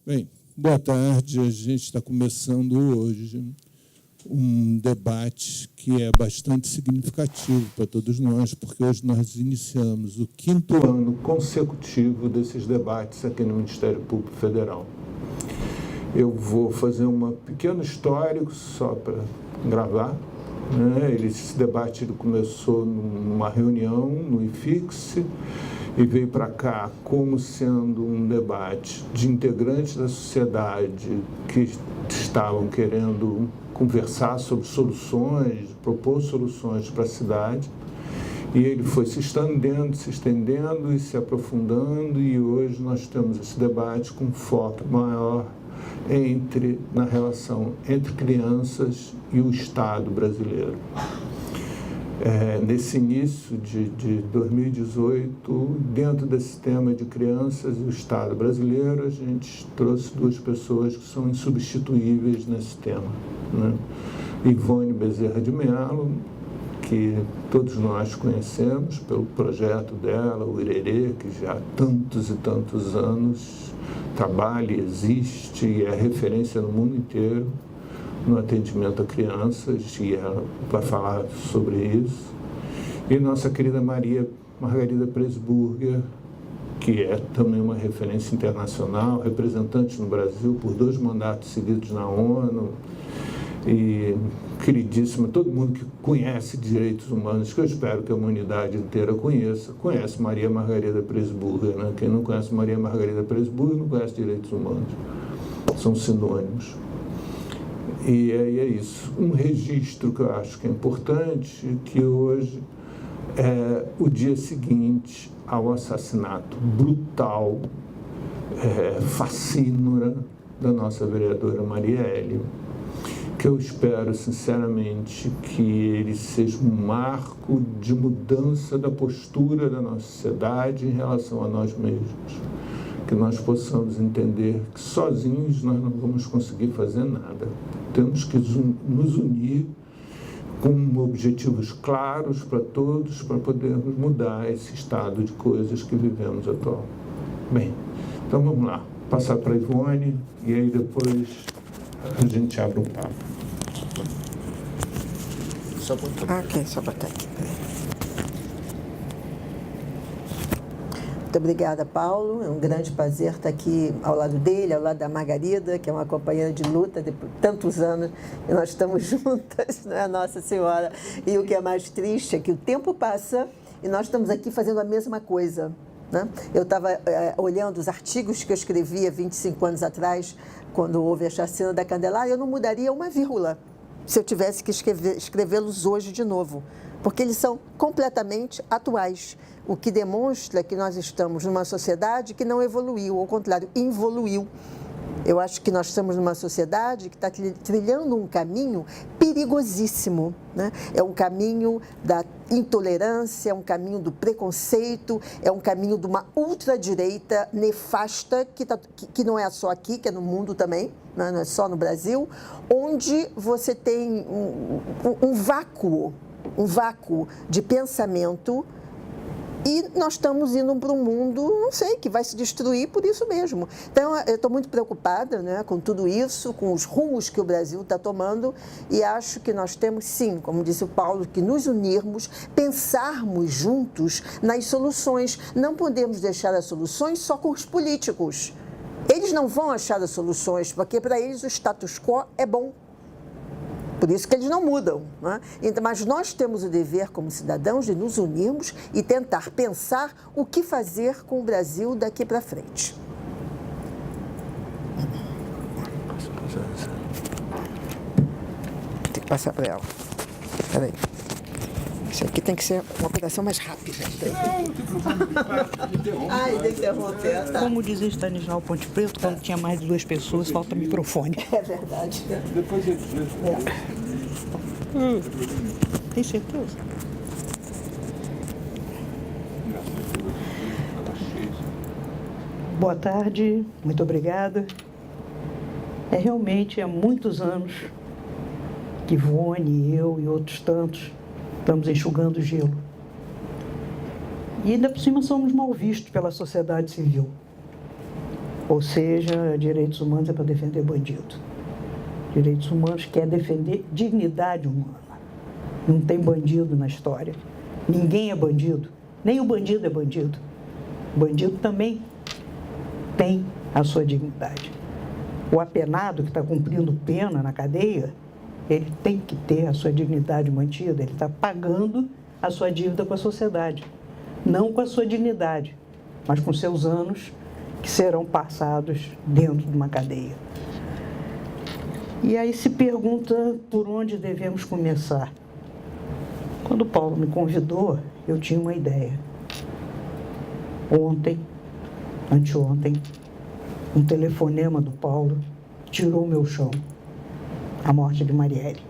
Bem, boa tarde. A gente está começando hoje um debate que é bastante significativo para todos nós, porque hoje nós iniciamos o 5º ano consecutivo desses debates aqui no Ministério Público Federal. Eu vou fazer um pequeno histórico só para gravar. Esse debate começou numa reunião no IFIX e veio para cá como sendo um debate de integrantes da sociedade que estavam querendo conversar sobre soluções, propor soluções para a cidade. E ele foi se estendendo e se aprofundando, e hoje nós temos esse debate com foco maior na relação entre crianças e o Estado brasileiro. Nesse início de 2018, dentro desse tema de crianças e o Estado brasileiro, a gente trouxe duas pessoas que são insubstituíveis nesse tema, Ivone Bezerra de Mello, que todos nós conhecemos pelo projeto dela, o Irerê, que já há tantos e tantos anos trabalha, existe e é referência no mundo inteiro no atendimento a crianças, e ela vai falar sobre isso. E nossa querida Margarida Presburger, que é também uma referência internacional, representante no Brasil por 2 mandatos seguidos na ONU, e queridíssima, todo mundo que conhece direitos humanos, que eu espero que a humanidade inteira conhece Maria Margarida Presburger, Quem não conhece Maria Margarida Presburger não conhece direitos humanos, são sinônimos. E é isso. Um registro que eu acho que é importante, que hoje é o dia seguinte ao assassinato brutal, facínora da nossa vereadora Marielle, que eu espero, sinceramente, que ele seja um marco de mudança da postura da nossa sociedade em relação a nós mesmos. Que nós possamos entender que sozinhos nós não vamos conseguir fazer nada. Temos que nos unir com objetivos claros para todos, para podermos mudar esse estado de coisas que vivemos atual. Bem, então vamos lá. Passar para a Ivone e aí depois a gente abre um papo. Só botar. Ok, só botar aqui. Muito obrigada, Paulo. É um grande prazer estar aqui ao lado dele, ao lado da Margarida, que é uma companheira de luta de tantos anos, e nós estamos juntas, Nossa Senhora. E o que é mais triste é que o tempo passa e nós estamos aqui fazendo a mesma coisa. Eu estava olhando os artigos que eu escrevia 25 anos atrás, quando houve a chacina da Candelária, eu não mudaria uma vírgula se eu tivesse que escrevê-los hoje de novo, porque eles são completamente atuais, o que demonstra que nós estamos numa sociedade que não evoluiu, ao contrário, involuiu. Eu acho que nós estamos numa sociedade que está trilhando um caminho perigosíssimo, É um caminho da intolerância, é um caminho do preconceito, é um caminho de uma ultradireita nefasta, que não é só aqui, que é no mundo também, não é só no Brasil, onde você tem um vácuo de pensamento. E nós estamos indo para um mundo, não sei, que vai se destruir por isso mesmo. Então, eu estou muito preocupada com tudo isso, com os rumos que o Brasil está tomando, e acho que nós temos, sim, como disse o Paulo, que nos unirmos, pensarmos juntos nas soluções. Não podemos deixar as soluções só com os políticos. Eles não vão achar as soluções, porque para eles o status quo é bom. Por isso que eles não mudam. Então, mas nós temos o dever, como cidadãos, de nos unirmos e tentar pensar o que fazer com o Brasil daqui para frente. Tem que passar para ela. Espera aí. Isso aqui tem que ser uma operação mais rápida. Ai, tem que interromper, tá? Como dizia Stanislau Ponte Preta, quando tinha mais de 2 pessoas, falta microfone. É verdade. Depois ele diz. Tem certeza? Boa tarde, muito obrigada. Realmente há muitos anos que Ivone, eu e outros tantos estamos enxugando gelo. E ainda por cima somos mal vistos pela sociedade civil. Ou seja, direitos humanos é para defender bandido. Direitos humanos quer defender dignidade humana. Não tem bandido na história. Ninguém é bandido. Nem o bandido é bandido. O bandido também tem a sua dignidade. O apenado que está cumprindo pena na cadeia, ele tem que ter a sua dignidade mantida. Ele está pagando a sua dívida com a sociedade. Não com a sua dignidade, mas com seus anos que serão passados dentro de uma cadeia. E aí se pergunta por onde devemos começar. Quando o Paulo me convidou, eu tinha uma ideia. Anteontem, um telefonema do Paulo tirou o meu chão, a morte de Marielle.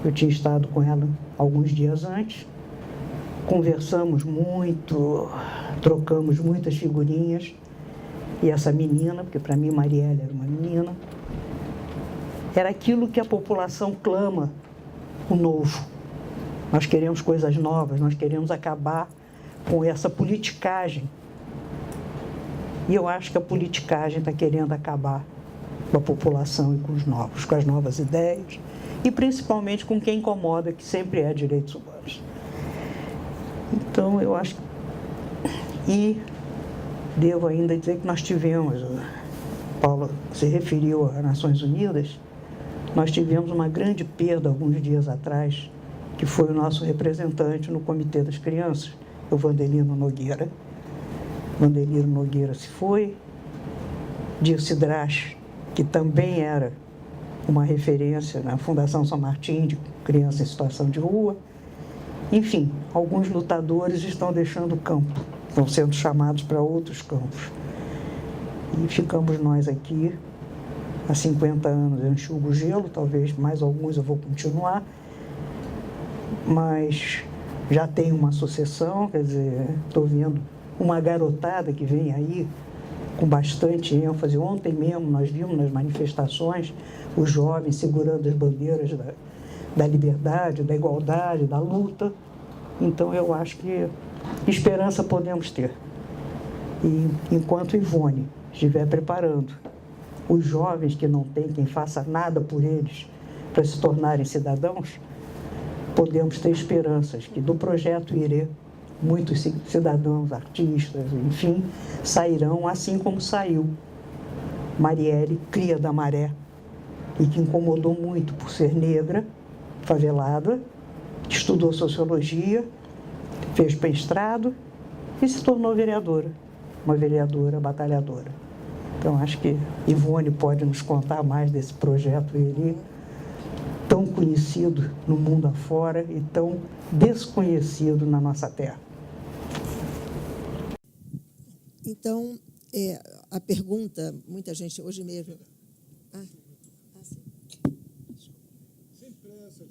Eu tinha estado com ela alguns dias antes, conversamos muito, trocamos muitas figurinhas, e essa menina, porque para mim Marielle era uma menina, era aquilo que a população clama, o novo. Nós queremos coisas novas, nós queremos acabar com essa politicagem. E eu acho que a politicagem está querendo acabar com a população e com os novos, com as novas ideias, e principalmente com quem incomoda, que sempre é direitos humanos. Então, eu acho que... E devo ainda dizer que nós tivemos, Paulo se referiu às Nações Unidas, nós tivemos uma grande perda alguns dias atrás, que foi o nosso representante no Comitê das Crianças, o Wandelino Nogueira. Wandelino Nogueira se foi, Dirce Drache, que também era uma referência na Fundação São Martim de criança em situação de rua. Enfim, alguns lutadores estão deixando o campo, estão sendo chamados para outros campos. E ficamos nós aqui, há 50 anos eu enxugo o gelo, talvez mais alguns eu vou continuar, mas já tem uma associação, quer dizer, estou vendo uma garotada que vem aí com bastante ênfase. Ontem mesmo nós vimos nas manifestações os jovens segurando as bandeiras da liberdade, da igualdade, da luta. Então eu acho que esperança podemos ter. E enquanto Ivone estiver preparando os jovens que não têm quem faça nada por eles para se tornarem cidadãos, podemos ter esperanças que do projeto Irê, muitos cidadãos, artistas, enfim, sairão assim como saiu Marielle, cria da Maré, e que incomodou muito por ser negra, favelada, estudou sociologia, fez mestrado e se tornou vereadora, uma vereadora batalhadora. Então, acho que Ivone pode nos contar mais desse projeto Irê, tão conhecido no mundo afora e tão desconhecido na nossa terra. Então, a pergunta, muita gente hoje mesmo... sim. Sem pressa,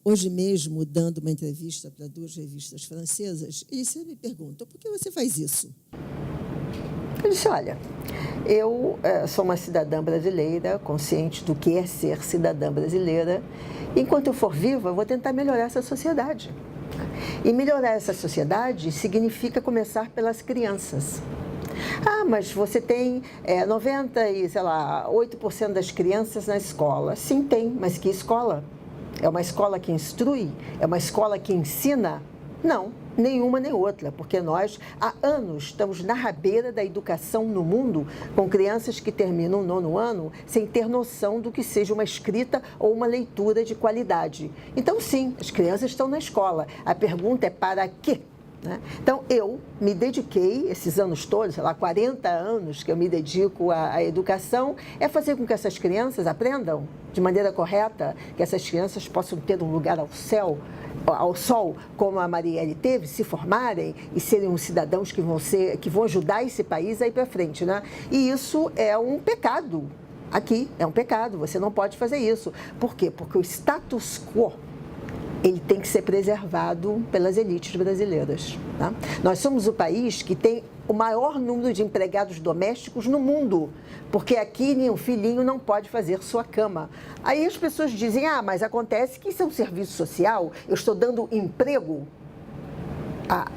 Hoje mesmo, dando uma entrevista para 2 revistas francesas, e você me pergunta, por que você faz isso? Eu disse, olha, eu sou uma cidadã brasileira, consciente do que é ser cidadã brasileira. Enquanto eu for viva, eu vou tentar melhorar essa sociedade. E melhorar essa sociedade significa começar pelas crianças. Ah, mas você tem 8% das crianças na escola. Sim, tem, mas que escola? É uma escola que instrui? É uma escola que ensina? Não, nenhuma nem outra, porque nós, há anos, estamos na rabeira da educação no mundo, com crianças que terminam o 9º ano sem ter noção do que seja uma escrita ou uma leitura de qualidade. Então, sim, as crianças estão na escola. A pergunta é para quê? Então, eu me dediquei, esses anos todos, 40 anos que eu me dedico à educação, é fazer com que essas crianças aprendam de maneira correta, que essas crianças possam ter um lugar ao sol, como a Marielle teve, se formarem e serem uns cidadãos que vão ajudar esse país a ir para frente. E isso é um pecado. Aqui é um pecado, você não pode fazer isso. Por quê? Porque o status quo ele tem que ser preservado pelas elites brasileiras. Tá? Nós somos o país que tem o maior número de empregados domésticos no mundo, porque aqui nenhum filhinho não pode fazer sua cama. Aí as pessoas dizem, mas acontece que isso é um serviço social, eu estou dando emprego.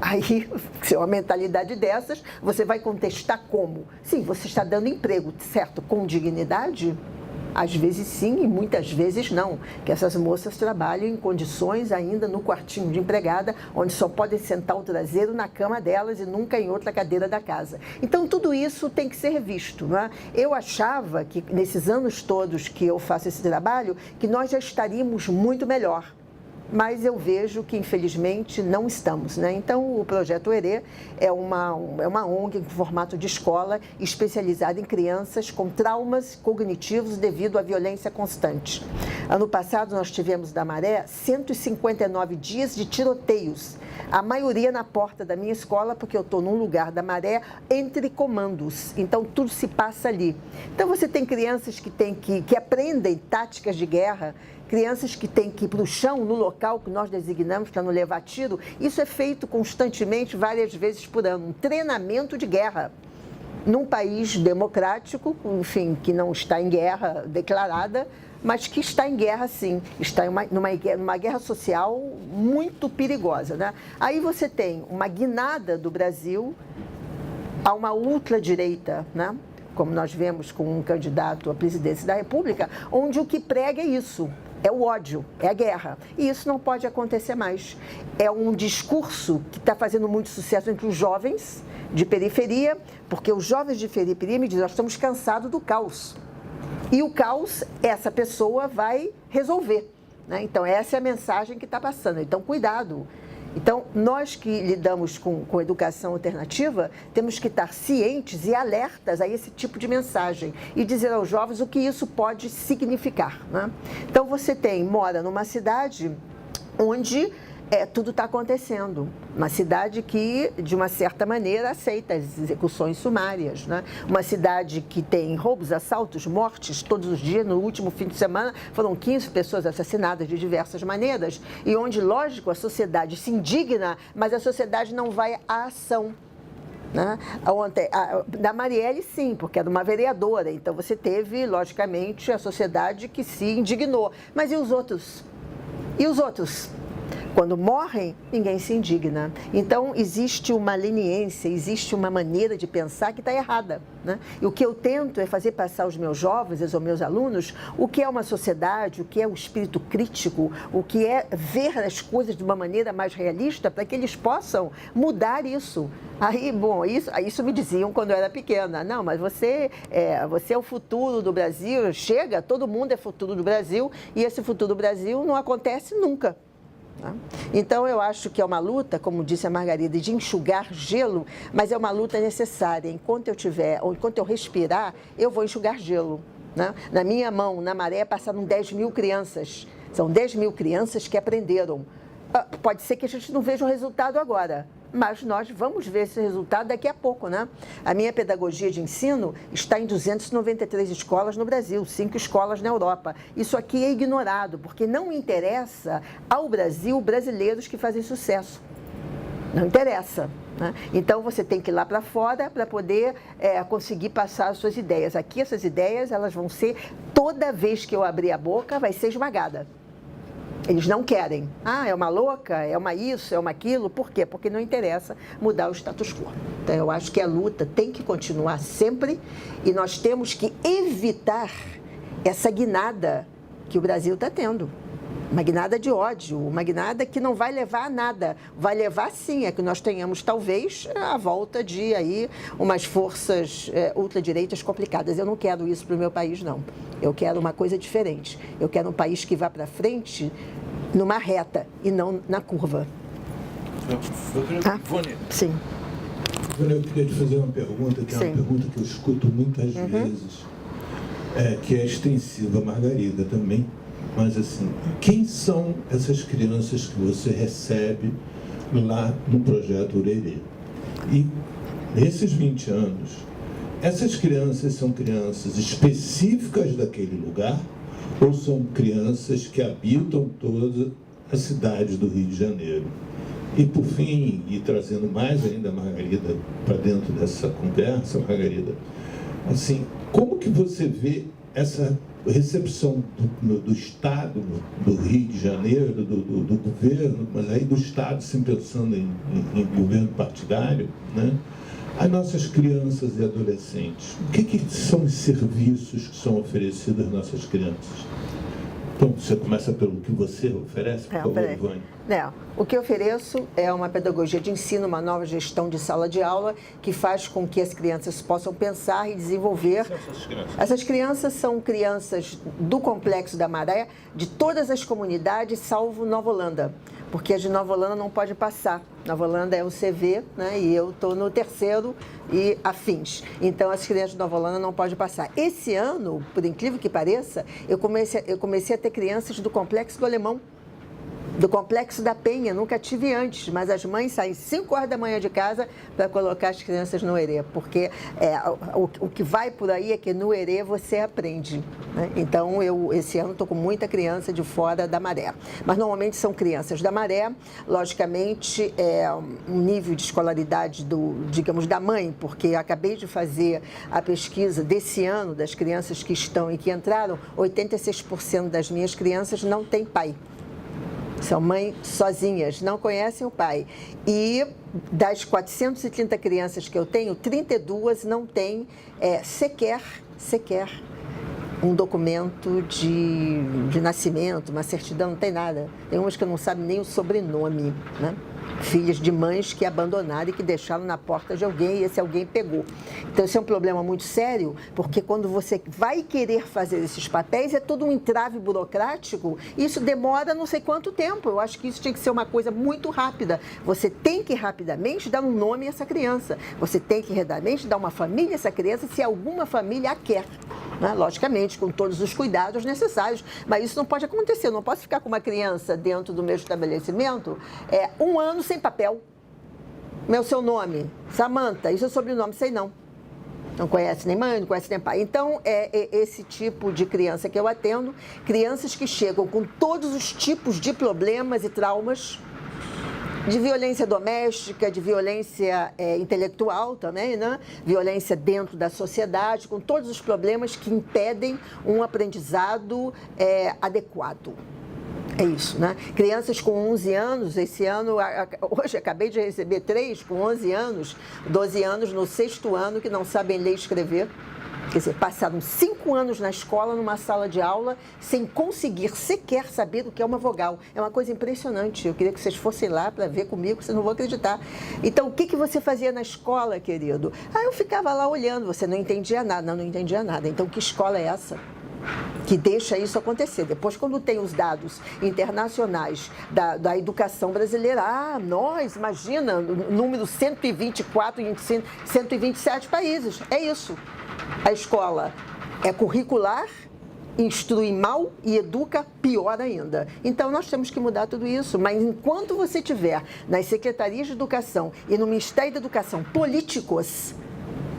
Aí, se é uma mentalidade dessas, você vai contestar como? Sim, você está dando emprego, certo? Com dignidade? Às vezes sim e muitas vezes não, que essas moças trabalham em condições ainda no quartinho de empregada, onde só podem sentar o traseiro na cama delas e nunca em outra cadeira da casa. Então, tudo isso tem que ser visto. Não é? Eu achava que, nesses anos todos que eu faço esse trabalho, que nós já estaríamos muito melhor. Mas eu vejo que, infelizmente, não estamos. Né? Então, o Projeto Herê é uma ONG em formato de escola especializada em crianças com traumas cognitivos devido à violência constante. Ano passado, nós tivemos da Maré 159 dias de tiroteios, a maioria na porta da minha escola, porque eu estou num lugar da Maré entre comandos, então tudo se passa ali. Então, você tem crianças que aprendem táticas de guerra, crianças que têm que ir para o chão, no local que nós designamos para não levar tiro. Isso é feito constantemente, várias vezes por ano. Um treinamento de guerra. Num país democrático, enfim, que não está em guerra declarada, mas que está em guerra, sim. Está em numa guerra social muito perigosa. Né? Aí você tem uma guinada do Brasil a uma ultradireita, né? Como nós vemos com um candidato à presidência da República, onde o que prega é isso. É o ódio, é a guerra. E isso não pode acontecer mais. É um discurso que está fazendo muito sucesso entre os jovens de periferia, porque os jovens de periferia me dizem, nós estamos cansados do caos. E o caos, essa pessoa vai resolver. Né? Então, essa é a mensagem que está passando. Então, cuidado. Então, nós que lidamos com educação alternativa, temos que estar cientes e alertas a esse tipo de mensagem e dizer aos jovens o que isso pode significar. Né? Então, você mora numa cidade onde tudo está acontecendo. Uma cidade que, de uma certa maneira, aceita as execuções sumárias. Né? Uma cidade que tem roubos, assaltos, mortes todos os dias. No último fim de semana foram 15 pessoas assassinadas de diversas maneiras. E onde, lógico, a sociedade se indigna, mas a sociedade não vai à ação. Né? Da Marielle, sim, porque era uma vereadora. Então, você teve, logicamente, a sociedade que se indignou. Mas e os outros? E os outros? Quando morrem, ninguém se indigna. Então, existe uma leniência, existe uma maneira de pensar que está errada. Né? E o que eu tento é fazer passar aos meus jovens, aos meus alunos, o que é uma sociedade, o que é o espírito crítico, o que é ver as coisas de uma maneira mais realista, para que eles possam mudar isso. Aí, bom, isso me diziam quando eu era pequena. Não, mas você é o futuro do Brasil, chega, todo mundo é futuro do Brasil, e esse futuro do Brasil não acontece nunca. Então, eu acho que é uma luta, como disse a Margarida, de enxugar gelo, mas é uma luta necessária. Enquanto eu respirar, eu vou enxugar gelo. Né? Na minha mão, na Maré, passaram 10 mil crianças. São 10 mil crianças que aprenderam. Pode ser que a gente não veja o resultado agora, mas nós vamos ver esse resultado daqui a pouco, né? A minha pedagogia de ensino está em 293 escolas no Brasil, 5 escolas na Europa. Isso aqui é ignorado, porque não interessa ao Brasil brasileiros que fazem sucesso. Não interessa. Né? Então, você tem que ir lá para fora para poder conseguir passar as suas ideias. Aqui, essas ideias, elas vão ser, toda vez que eu abrir a boca, vai ser esmagada. Eles não querem. É uma louca, é uma isso, é uma aquilo. Por quê? Porque não interessa mudar o status quo. Então, eu acho que a luta tem que continuar sempre e nós temos que evitar essa guinada que o Brasil está tendo. Uma guinada de ódio, uma guinada que não vai levar a nada. Vai levar, sim, a que nós tenhamos, talvez, a volta de aí, umas forças ultradireitas complicadas. Eu não quero isso para o meu país, não. Eu quero uma coisa diferente. Eu quero um país que vá para frente numa reta e não na curva. Sim. Eu queria te fazer uma pergunta, que é uma pergunta que eu escuto muitas vezes, que é extensiva, Margarida, também. Mas, assim, quem são essas crianças que você recebe lá no Projeto Herê? E, nesses 20 anos, essas crianças são crianças específicas daquele lugar ou são crianças que habitam toda a cidade do Rio de Janeiro. E, por fim, e trazendo mais ainda a Margarida para dentro dessa conversa, Margarida, assim, como que você vê essa recepção do Estado, do Rio de Janeiro, do governo, mas aí do Estado, sempre pensando em governo partidário, né? As nossas crianças e adolescentes, o que são os serviços que são oferecidos às nossas crianças? Então, você começa pelo que você oferece, por favor, Ivone. O que eu ofereço é uma pedagogia de ensino, uma nova gestão de sala de aula que faz com que as crianças possam pensar e desenvolver. Essas crianças são crianças do Complexo da Maré, de todas as comunidades, salvo Nova Holanda, porque a de Nova Holanda não pode passar. Nova Holanda é o CV, né, e eu estou no terceiro e afins. Então, as crianças de Nova Holanda não podem passar. Esse ano, por incrível que pareça, eu comecei a ter crianças do Complexo do Alemão, do Complexo da Penha, nunca tive antes, mas as mães saem 5 horas da manhã de casa para colocar as crianças no Herê, porque o que vai por aí é que no Herê você aprende, né? Então, eu esse ano estou com muita criança de fora da Maré, mas normalmente são crianças da Maré, logicamente um nível de escolaridade digamos, da mãe, porque acabei de fazer a pesquisa desse ano das crianças que estão e que entraram, 86% das minhas crianças não têm pai. São mães sozinhas, não conhecem o pai. E das 430 crianças que eu tenho, 32 não têm sequer um documento de nascimento, uma certidão, não tem nada. Tem umas que não sabem nem o sobrenome, né? Filhas de mães que abandonaram e que deixaram na porta de alguém e esse alguém pegou. Então, esse é um problema muito sério, porque quando você vai querer fazer esses papéis, é todo um entrave burocrático e isso demora não sei quanto tempo. Eu acho que isso tinha que ser uma coisa muito rápida. Você tem que rapidamente dar um nome a essa criança. Você tem que rapidamente dar uma família a essa criança, se alguma família a quer. Né? Logicamente, com todos os cuidados necessários, mas isso não pode acontecer. Eu não posso ficar com uma criança dentro do meu estabelecimento 1 ano sem papel. Seu nome, Samanta, isso é sobrenome, sei não. Não conhece nem mãe, não conhece nem pai. Então, é esse tipo de criança que eu atendo, crianças que chegam com todos os tipos de problemas e traumas, de violência doméstica, de violência intelectual também, né? Violência dentro da sociedade, com todos os problemas que impedem um aprendizado adequado. É isso, né? Crianças com 11 anos, esse ano, hoje acabei de receber 3 com 11 anos, 12 anos no 6º ano que não sabem ler e escrever. Quer dizer, passaram 5 anos na escola, numa sala de aula, sem conseguir sequer saber o que é uma vogal. É uma coisa impressionante. Eu queria que vocês fossem lá para ver comigo, vocês não vão acreditar. Então, o que você fazia na escola, querido? Eu ficava lá olhando, você não entendia nada. Não entendia nada. Então, que escola é essa que deixa isso acontecer? Depois, quando tem os dados internacionais da educação brasileira, nós, imagina, número 124 em 127 países. É isso. A escola é curricular, instrui mal e educa pior ainda. Então, nós temos que mudar tudo isso. Mas enquanto você tiver nas secretarias de educação e no Ministério da Educação políticos,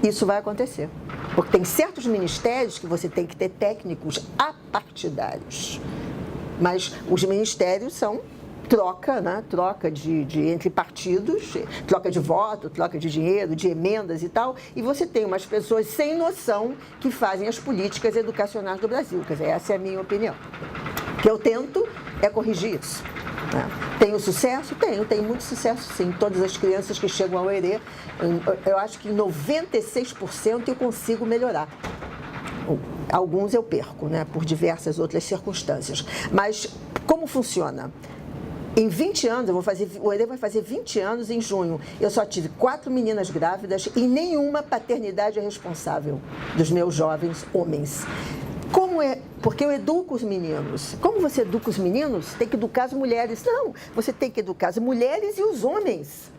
isso vai acontecer. Porque tem certos ministérios que você tem que ter técnicos apartidários. Mas os ministérios são troca, né? Troca entre partidos, troca de voto, troca de dinheiro, de emendas e tal, e você tem umas pessoas sem noção que fazem as políticas educacionais do Brasil. Quer dizer, essa é a minha opinião. O que eu tento é corrigir isso. Né? Tenho sucesso? Tenho muito sucesso, sim. Todas as crianças que chegam ao Herê, eu acho que em 96% eu consigo melhorar. Alguns eu perco, né? Por diversas outras circunstâncias. Mas como funciona? Em 20 anos, o Herê vai fazer 20 anos em junho. Eu só tive 4 meninas grávidas e nenhuma paternidade responsável dos meus jovens homens. Como é? Porque eu educo os meninos. Como você educa os meninos? Tem que educar as mulheres. Não, você tem que educar as mulheres e os homens.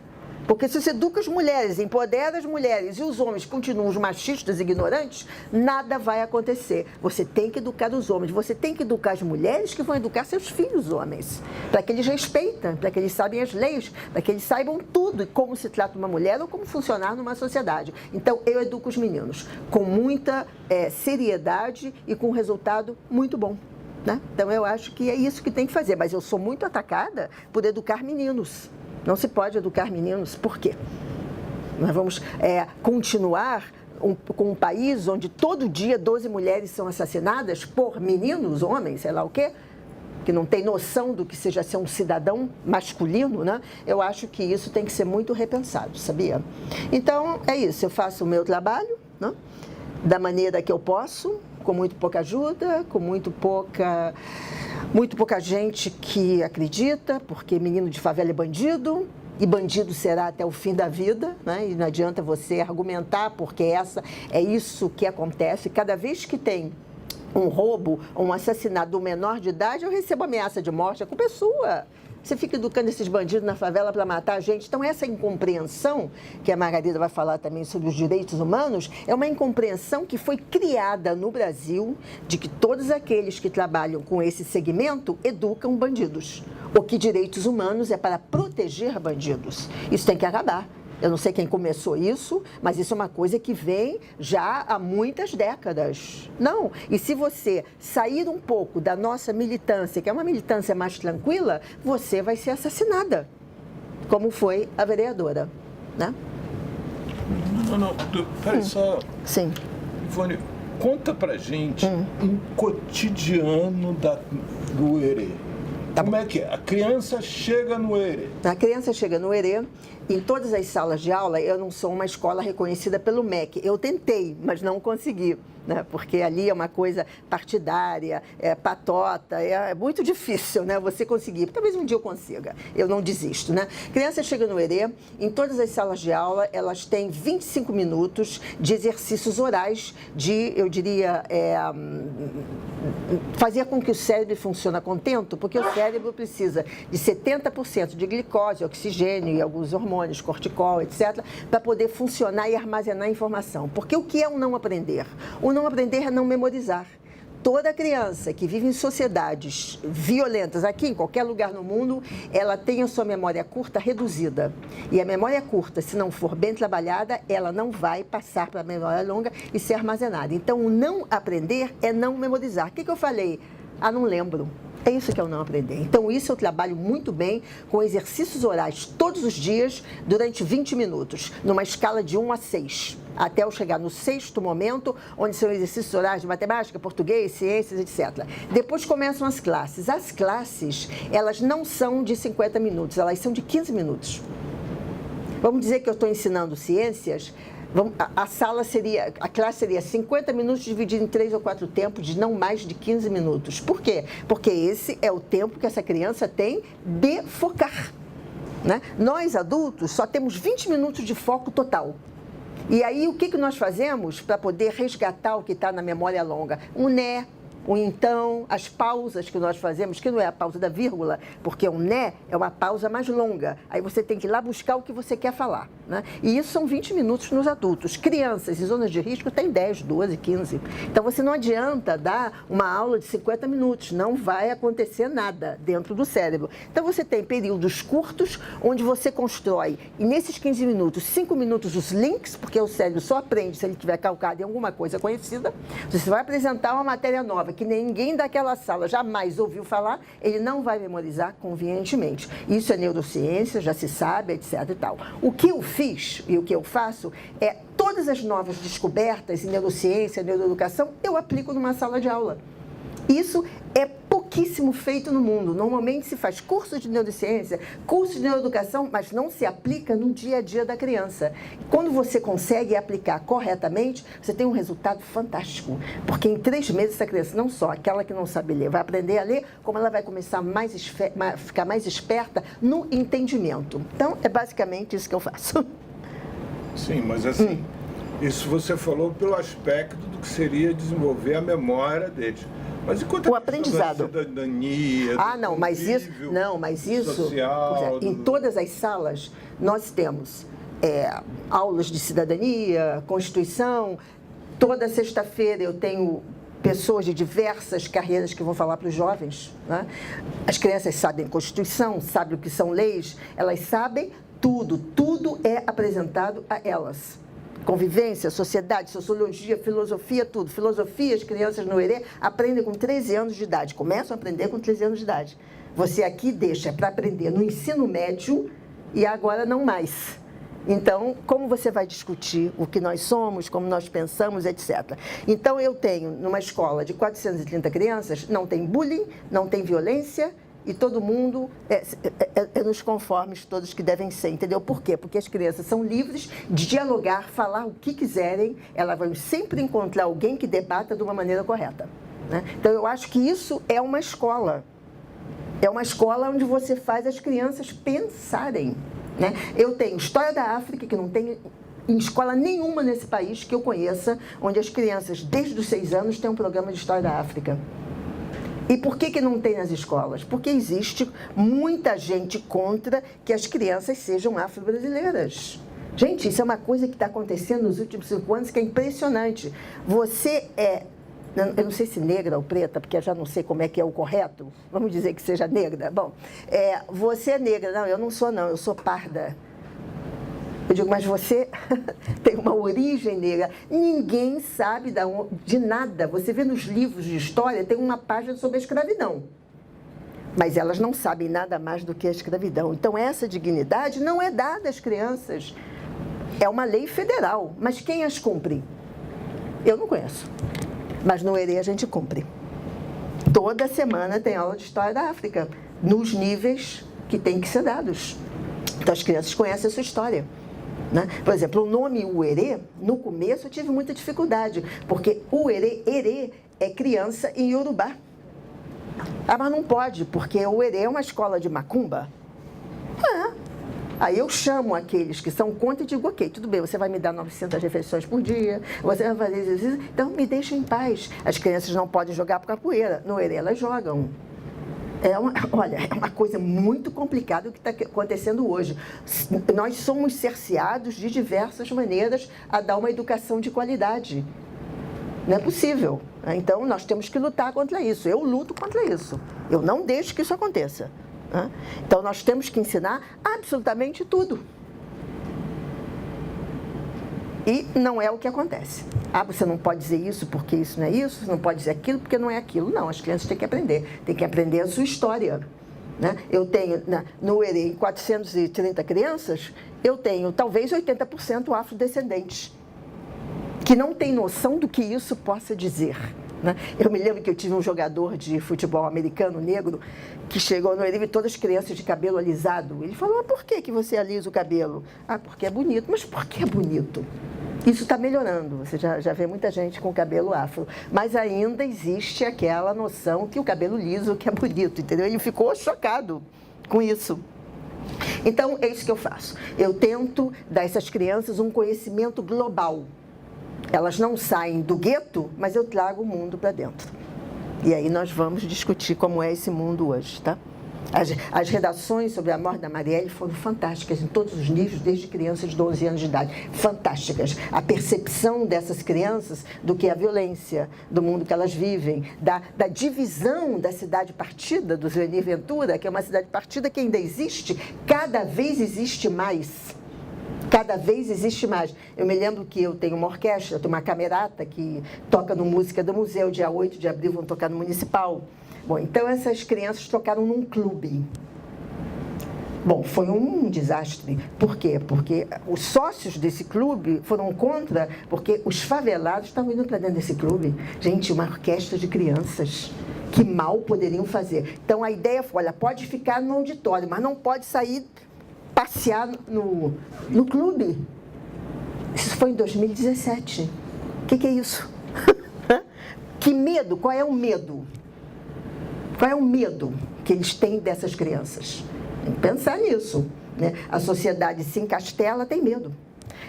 Porque se você educa as mulheres, empodera as mulheres e os homens continuam os machistas e ignorantes, nada vai acontecer. Você tem que educar os homens, você tem que educar as mulheres que vão educar seus filhos homens, para que eles respeitem, para que eles saibam as leis, para que eles saibam tudo, como se trata uma mulher ou como funcionar numa sociedade. Então, eu educo os meninos com muita seriedade e com um resultado muito bom. né? Então, eu acho que é isso que tem que fazer. Mas eu sou muito atacada por educar meninos. Não se pode educar meninos. Por quê? Nós vamos continuar com um país onde todo dia 12 mulheres são assassinadas por meninos, homens, sei lá o quê, que não tem noção do que seja ser um cidadão masculino, né? Eu acho que isso tem que ser muito repensado, sabia? Então, é isso. Eu faço o meu trabalho, né? Da maneira que eu posso, com muito pouca ajuda, com muito pouca gente que acredita, porque menino de favela é bandido, e bandido será até o fim da vida, né? E não adianta você argumentar, porque é isso que acontece. Cada vez que tem um roubo ou um assassinato do menor de idade, eu recebo ameaça de morte. A culpa é sua. Você fica educando esses bandidos na favela para matar a gente. Então, essa incompreensão, que a Margarida vai falar também sobre os direitos humanos, é uma incompreensão que foi criada no Brasil de que todos aqueles que trabalham com esse segmento educam bandidos. Ou que direitos humanos é para proteger bandidos. Isso tem que acabar. Eu não sei quem começou isso, mas isso é uma coisa que vem já há muitas décadas. Não, e se você sair um pouco da nossa militância, que é uma militância mais tranquila, você vai ser assassinada, como foi a vereadora, né? Não, peraí só. Sim. Ivone, conta pra gente um cotidiano do Herê. Como é que é? A criança chega no Herê. A criança chega no Herê. Em todas as salas de aula, eu não sou uma escola reconhecida pelo MEC. Eu tentei, mas não consegui, né? Porque ali é uma coisa partidária, é patota, é muito difícil, né? Você conseguir. Talvez um dia eu consiga, eu não desisto, né? Criança chega no Herê, em todas as salas de aula, elas têm 25 minutos de exercícios orais, eu diria, fazer com que o cérebro funcione a contento, porque o cérebro precisa de 70% de glicose, oxigênio e alguns hormônios, corticol, etc., para poder funcionar e armazenar informação. Porque o que é o não aprender? O não aprender é não memorizar. Toda criança que vive em sociedades violentas, aqui em qualquer lugar no mundo, ela tem a sua memória curta reduzida. E a memória curta, se não for bem trabalhada, ela não vai passar para a memória longa e ser armazenada. Então, o não aprender é não memorizar. O que eu falei? Não lembro. É isso que eu não aprendi. Então, isso eu trabalho muito bem com exercícios orais todos os dias, durante 20 minutos, numa escala de 1 a 6, até eu chegar no 6º momento, onde são exercícios orais de matemática, português, ciências, etc. Depois começam as classes. As classes, elas não são de 50 minutos, elas são de 15 minutos. Vamos dizer que eu estou ensinando ciências. A classe seria 50 minutos dividido em 3 ou 4 tempos de não mais de 15 minutos. Por quê? Porque esse é o tempo que essa criança tem de focar, né? Nós, adultos, só temos 20 minutos de foco total. E aí, o que nós fazemos para poder resgatar o que está na memória longa? Um né, o então, as pausas que nós fazemos, que não é a pausa da vírgula, porque um né é uma pausa mais longa. Aí você tem que ir lá buscar o que você quer falar, né? E isso são 20 minutos nos adultos. Crianças em zonas de risco têm 10, 12, 15. Então, você não adianta dar uma aula de 50 minutos. Não vai acontecer nada dentro do cérebro. Então, você tem períodos curtos, onde você constrói, e nesses 15 minutos, 5 minutos os links, porque o cérebro só aprende se ele estiver calcado em alguma coisa conhecida. Você vai apresentar uma matéria nova, que ninguém daquela sala jamais ouviu falar, ele não vai memorizar convenientemente. Isso é neurociência, já se sabe, etc. e tal. O que eu fiz e o que eu faço é todas as novas descobertas em neurociência, neuroeducação, eu aplico numa sala de aula. Isso é pouquíssimo feito no mundo. Normalmente se faz curso de neurociência, curso de neuroeducação, mas não se aplica no dia a dia da criança. Quando você consegue aplicar corretamente, você tem um resultado fantástico. Porque em 3 meses essa criança, não só aquela que não sabe ler, vai aprender a ler, como ela vai começar a ficar mais esperta no entendimento. Então, é basicamente isso que eu faço. Sim, mas assim, isso você falou pelo aspecto do que seria desenvolver a memória deles. Mas enquanto o aprendizado, da cidadania, mas isso, social, em todas as salas nós temos aulas de cidadania, Constituição. Toda sexta-feira eu tenho pessoas de diversas carreiras que vão falar para os jovens, né? As crianças sabem Constituição, sabem o que são leis, elas sabem tudo é apresentado a elas. convivência, sociedade, sociologia, filosofia, tudo. Filosofia, as crianças no ERE aprendem com 13 anos de idade, começam a aprender com 13 anos de idade. Você aqui deixa para aprender no ensino médio e agora não mais. Então, como você vai discutir o que nós somos, como nós pensamos, etc. Então, eu tenho, numa escola de 430 crianças, não tem bullying, não tem violência, e todo mundo é nos conformes todos que devem ser, entendeu? Por quê? Porque as crianças são livres de dialogar, falar o que quiserem, elas vão sempre encontrar alguém que debata de uma maneira correta, né? Então, eu acho que isso é uma escola. É uma escola onde você faz as crianças pensarem, né? Eu tenho História da África, que não tem em escola nenhuma nesse país que eu conheça, onde as crianças, desde os 6 anos, têm um programa de História da África. E por que não tem nas escolas? Porque existe muita gente contra que as crianças sejam afro-brasileiras. Gente, isso é uma coisa que está acontecendo nos últimos 5 anos que é impressionante. Você eu não sei se negra ou preta, porque eu já não sei como é que é o correto. Vamos dizer que seja negra. Bom, você é negra. Não, eu não sou, não. Eu sou parda. Eu digo, mas você tem uma origem negra. Ninguém sabe de nada. Você vê nos livros de história, tem uma página sobre a escravidão. Mas elas não sabem nada mais do que a escravidão. Então, essa dignidade não é dada às crianças. É uma lei federal. Mas quem as cumpre? Eu não conheço. Mas no ERE a gente cumpre. Toda semana tem aula de História da África, nos níveis que têm que ser dados. Então as crianças conhecem a sua história, né? Por exemplo, o nome Uerê, no começo eu tive muita dificuldade, porque Erê é criança em Yorubá. Ah, mas não pode, porque o ERE é uma escola de macumba. Aí eu chamo aqueles que são contra e digo, ok, tudo bem, você vai me dar 900 refeições por dia, você vai fazer exercício, então me deixa em paz. As crianças não podem jogar por capoeira, no ERE elas jogam. Olha, é uma coisa muito complicada o que está acontecendo hoje. Nós somos cerceados de diversas maneiras a dar uma educação de qualidade. Não é possível. Então, nós temos que lutar contra isso. Eu luto contra isso. Eu não deixo que isso aconteça. Então, nós temos que ensinar absolutamente tudo. E não é o que acontece. Ah, você não pode dizer isso porque isso não é isso, você não pode dizer aquilo porque não é aquilo. Não, as crianças têm que aprender a sua história, né? Eu tenho, no ERE, em 430 crianças, eu tenho talvez 80% afrodescendentes, que não tem noção do que isso possa dizer, né? Eu me lembro que eu tive um jogador de futebol americano negro que chegou no ERE e todas as crianças de cabelo alisado. Ele falou, por que você alisa o cabelo? Ah, porque é bonito. Mas por que é bonito? Isso está melhorando, você já vê muita gente com cabelo afro, mas ainda existe aquela noção que o cabelo liso que é bonito, entendeu? Ele ficou chocado com isso. Então, é isso que eu faço. Eu tento dar a essas crianças um conhecimento global. Elas não saem do gueto, mas eu trago o mundo para dentro. E aí nós vamos discutir como é esse mundo hoje, tá? As redações sobre a morte da Marielle foram fantásticas em todos os níveis, desde crianças de 12 anos de idade. Fantásticas. A percepção dessas crianças do que é a violência, do mundo que elas vivem, da divisão da cidade partida, do Zuenir Ventura, que é uma cidade partida que ainda existe, cada vez existe mais. Cada vez existe mais. Eu me lembro que eu tenho uma orquestra, eu tenho uma camerata que toca no Música do Museu, dia 8 de abril vão tocar no Municipal. Bom, então essas crianças tocaram num clube. Bom, foi um desastre. Por quê? Porque os sócios desse clube foram contra, porque os favelados estavam indo para dentro desse clube. Gente, uma orquestra de crianças que mal poderiam fazer. Então a ideia foi, olha, pode ficar no auditório, mas não pode sair passear no clube. Isso foi em 2017. O que é isso? Que medo? Qual é o medo? Qual é o medo que eles têm dessas crianças? Tem que pensar nisso, né? A sociedade se encastela, tem medo.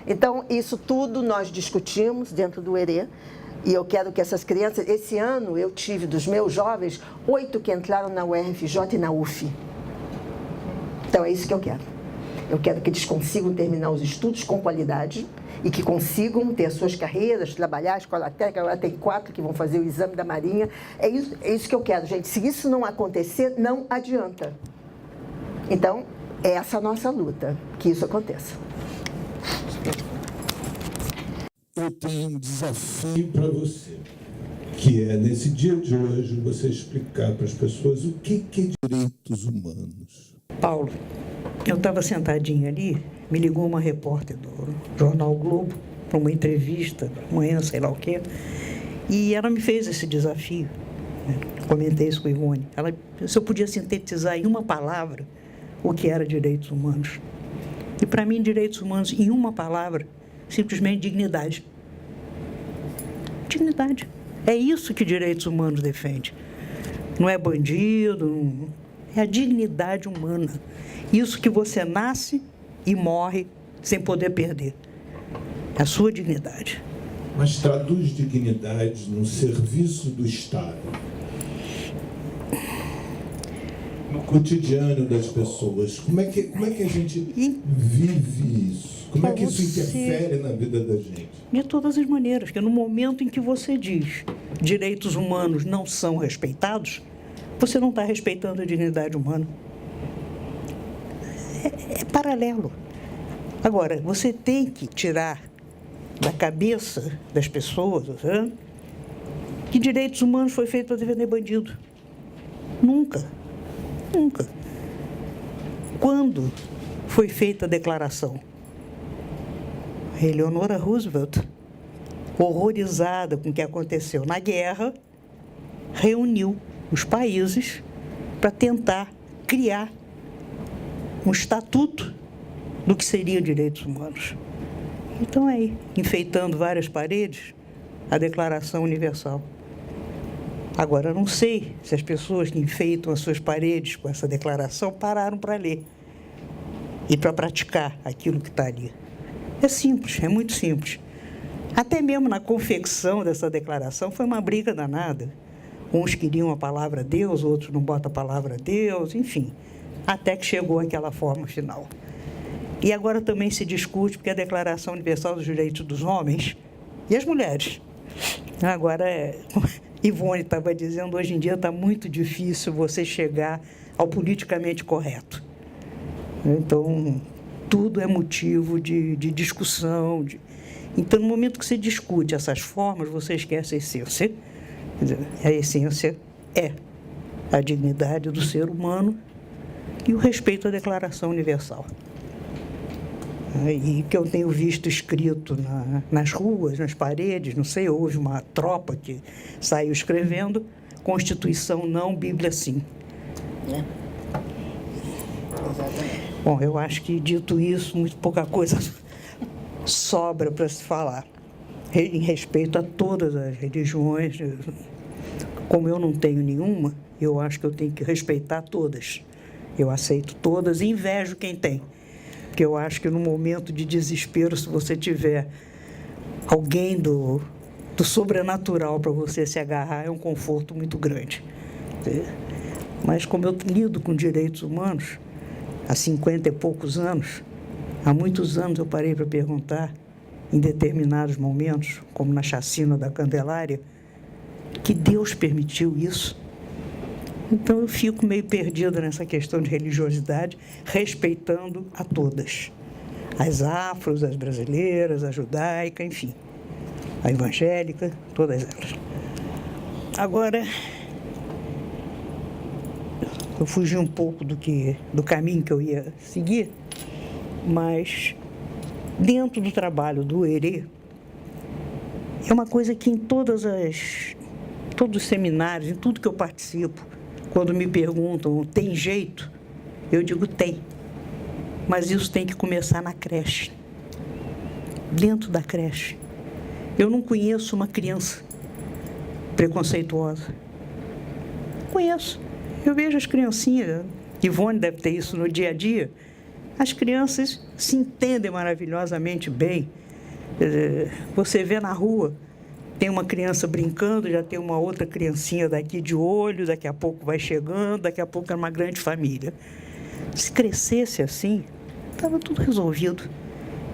Então, isso tudo nós discutimos dentro do ERE. E eu quero que essas crianças... Esse ano, eu tive, dos meus jovens, 8 que entraram na UFRJ e na UF. Então, é isso que eu quero. Eu quero que eles consigam terminar os estudos com qualidade e que consigam ter as suas carreiras, trabalhar, a escola técnica. Agora tem 4 que vão fazer o exame da Marinha. É isso que eu quero, gente. Se isso não acontecer, não adianta. Então, é essa a nossa luta, que isso aconteça. eu tenho um desafio para você, que é, nesse dia de hoje, você explicar para as pessoas o que é direitos humanos. Paulo, eu estava sentadinha ali, me ligou uma repórter do jornal Globo para uma entrevista, amanhã, sei lá o quê, e ela me fez esse desafio. Comentei isso com a Ivone. Ela, se eu podia sintetizar em uma palavra o que era direitos humanos. E para mim, direitos humanos, em uma palavra, simplesmente dignidade. Dignidade. É isso que direitos humanos defende. Não é bandido, não... é a dignidade humana. Isso que você nasce e morre sem poder perder. É a sua dignidade. Mas traduz dignidade no serviço do Estado. No cotidiano das pessoas. Como é que a gente vive isso? Como é que isso interfere na vida da gente? De todas as maneiras, porque no momento em que você diz direitos humanos não são respeitados, você não está respeitando a dignidade humana. É paralelo. Agora, você tem que tirar da cabeça das pessoas que direitos humanos foi feito para defender bandido. Nunca. Nunca. Quando foi feita a declaração? Eleanor Roosevelt, horrorizada com o que aconteceu na guerra, reuniu os países para tentar criar um estatuto do que seriam direitos humanos. Então, aí, enfeitando várias paredes, a Declaração Universal. Agora, eu não sei se as pessoas que enfeitam as suas paredes com essa declaração pararam para ler e para praticar aquilo que está ali. É simples, é muito simples. Até mesmo na confecção dessa declaração foi uma briga danada. Uns queriam a palavra Deus, outros não botam a palavra Deus, enfim, até que chegou aquela forma final. E agora também se discute, porque a Declaração Universal dos Direitos dos Homens e as mulheres. Agora, Ivone estava dizendo, hoje em dia está muito difícil você chegar ao politicamente correto. Então, tudo é motivo de discussão. Então, no momento que você discute essas formas, você esquece a essência. A essência é a dignidade do ser humano e o respeito à Declaração Universal. E que eu tenho visto escrito nas ruas, nas paredes, não sei, houve uma tropa que saiu escrevendo Constituição não, Bíblia sim. Exatamente. Bom, eu acho que, dito isso, muito pouca coisa sobra para se falar em respeito a todas as religiões. Como eu não tenho nenhuma, eu acho que eu tenho que respeitar todas. Eu aceito todas e invejo quem tem. Porque eu acho que no momento de desespero, se você tiver alguém do sobrenatural para você se agarrar, é um conforto muito grande. Mas como eu lido com direitos humanos, há 50 e poucos anos, há muitos anos eu parei para perguntar, em determinados momentos, como na chacina da Candelária, que Deus permitiu isso. Então, eu fico meio perdida nessa questão de religiosidade, respeitando a todas. As afros, as brasileiras, a judaica, enfim. A evangélica, todas elas. Agora, eu fugi um pouco do caminho que eu ia seguir, mas dentro do trabalho do Herê, é uma coisa que em todos os seminários, em tudo que eu participo, quando me perguntam, tem jeito? Eu digo, tem. Mas isso tem que começar na creche. Dentro da creche. Eu não conheço uma criança preconceituosa. Conheço. Eu vejo as criancinhas, Ivone deve ter isso no dia a dia, as crianças se entendem maravilhosamente bem. Você vê na rua, tem uma criança brincando, já tem uma outra criancinha daqui de olho, daqui a pouco vai chegando, daqui a pouco é uma grande família. Se crescesse assim, estava tudo resolvido.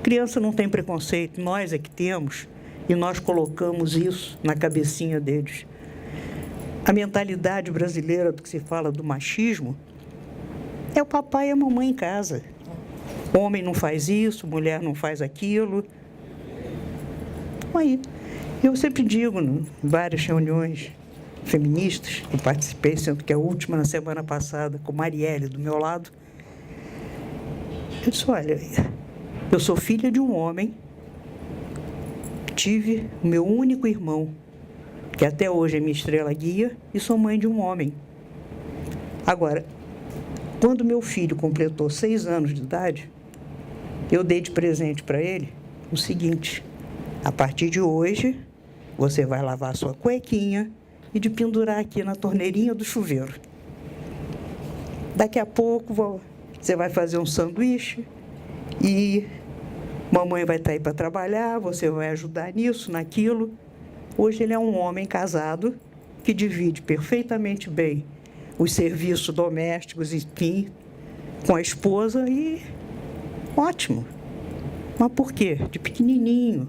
Criança não tem preconceito, nós é que temos, e nós colocamos isso na cabecinha deles. A mentalidade brasileira do que se fala do machismo é o papai e a mamãe em casa. Homem não faz isso, mulher não faz aquilo. estão aí. Eu sempre digo, em várias reuniões feministas, eu participei, sendo que a última na semana passada, com Marielle do meu lado, eu disse, olha, eu sou filha de um homem, tive o meu único irmão, que até hoje é minha estrela guia, e sou mãe de um homem. Agora, quando meu filho completou 6 anos de idade, eu dei de presente para ele o seguinte: a partir de hoje, você vai lavar sua cuequinha e de pendurar aqui na torneirinha do chuveiro. Daqui a pouco você vai fazer um sanduíche e mamãe vai estar aí para trabalhar, você vai ajudar nisso, naquilo. Hoje ele é um homem casado que divide perfeitamente bem os serviços domésticos, enfim, com a esposa e ótimo. Mas por quê? De pequenininho.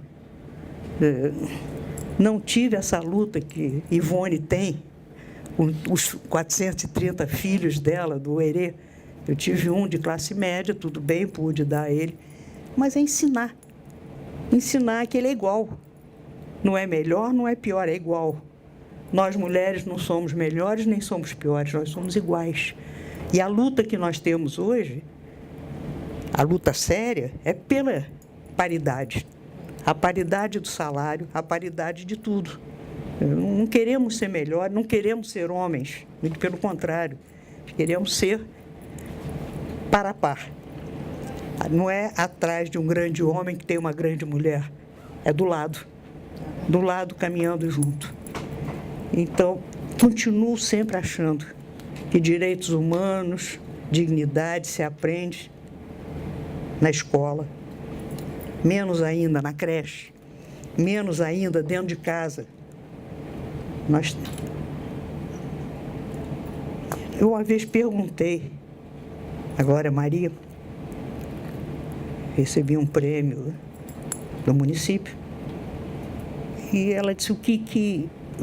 Não tive essa luta que Ivone tem, os 430 filhos dela, do Herê. Eu tive um de classe média, tudo bem, pude dar a ele. Mas é ensinar. Ensinar que ele é igual. Não é melhor, não é pior, é igual. Nós, mulheres, não somos melhores nem somos piores, nós somos iguais. E a luta que nós temos hoje, a luta séria, é pela paridade. A paridade do salário, a paridade de tudo. Não queremos ser melhores, não queremos ser homens, muito pelo contrário. Queremos ser par a par. Não é atrás de um grande homem que tem uma grande mulher, é do lado caminhando junto. Então, continuo sempre achando que direitos humanos, dignidade se aprende na escola, menos ainda na creche, menos ainda dentro de casa. Eu uma vez perguntei, a Glória Maria, recebi um prêmio do município, e ela disse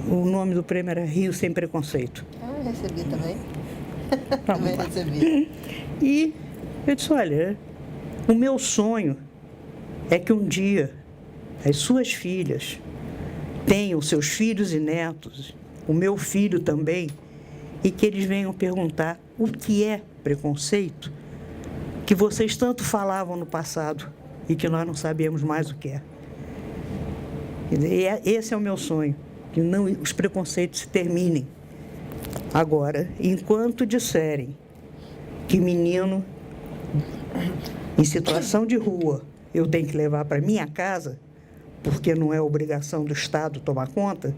o nome do prêmio era Rio Sem Preconceito. Ah, recebi também. Também recebi. E eu disse, olha, o meu sonho é que um dia as suas filhas tenham seus filhos e netos, o meu filho também, e que eles venham perguntar o que é preconceito, que vocês tanto falavam no passado e que nós não sabemos mais o que é. Esse é o meu sonho, que os preconceitos se terminem. Agora, enquanto disserem que menino em situação de rua eu tenho que levar para minha casa, porque não é obrigação do Estado tomar conta,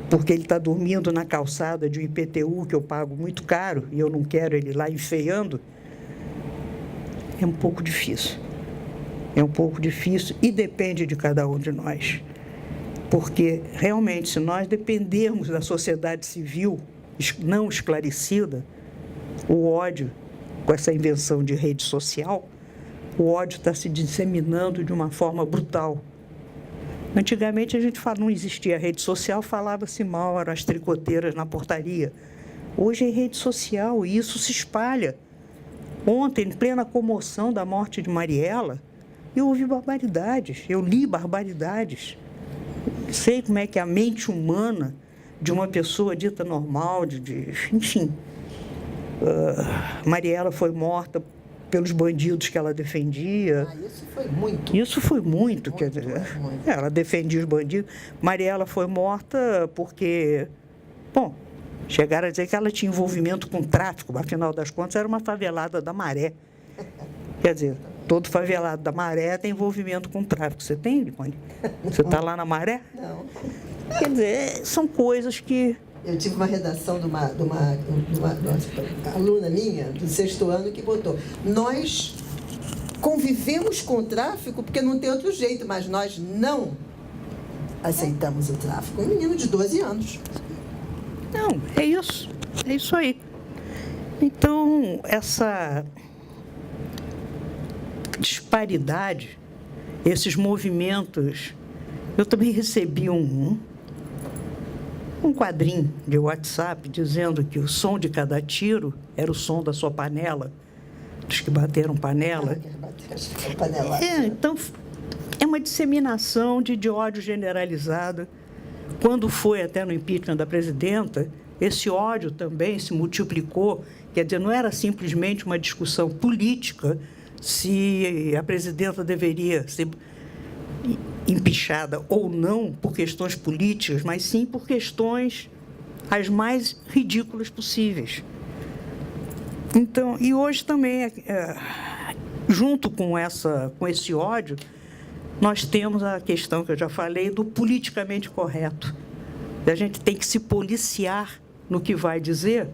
porque ele está dormindo na calçada de um IPTU que eu pago muito caro e eu não quero ele lá enfeiando, é um pouco difícil. É um pouco difícil e depende de cada um de nós. Porque, realmente, se nós dependermos da sociedade civil não esclarecida, o ódio, com essa invenção de rede social, o ódio está se disseminando de uma forma brutal. Antigamente, a gente não existia rede social, falava-se mal, eram as tricoteiras na portaria. Hoje é rede social e isso se espalha. Ontem, em plena comoção da morte de Mariela, eu ouvi barbaridades, eu li barbaridades. Sei como é que a mente humana de uma pessoa dita normal, enfim. Mariela foi morta pelos bandidos que ela defendia. Isso foi muito. Isso foi muito, quer dizer, muito. Ela defendia os bandidos. Mariela foi morta porque, chegaram a dizer que ela tinha envolvimento com tráfico, afinal das contas era uma favelada da Maré. Quer dizer, todo favelado da Maré tem envolvimento com tráfico. Você tem, Ivone? Você está lá na Maré? Não. Quer dizer, são coisas que... Eu tive uma redação de uma aluna minha, do 6º ano, que botou: nós convivemos com o tráfico porque não tem outro jeito, mas nós não aceitamos o tráfico. Um menino de 12 anos. Não, é isso aí. Então, essa disparidade, esses movimentos... Eu também recebi um quadrinho de WhatsApp dizendo que o som de cada tiro era o som da sua panela, dos que bateram panela. Panela. Então, é uma uma disseminação de ódio generalizada. Quando foi até no impeachment da presidenta, esse ódio também se multiplicou. Quer dizer, não era simplesmente uma discussão política se a presidenta deveria ser empichada ou não por questões políticas, mas sim por questões as mais ridículas possíveis. Então, e hoje também, junto com esse ódio, nós temos a questão que eu já falei do politicamente correto. A gente tem que se policiar no que vai dizer,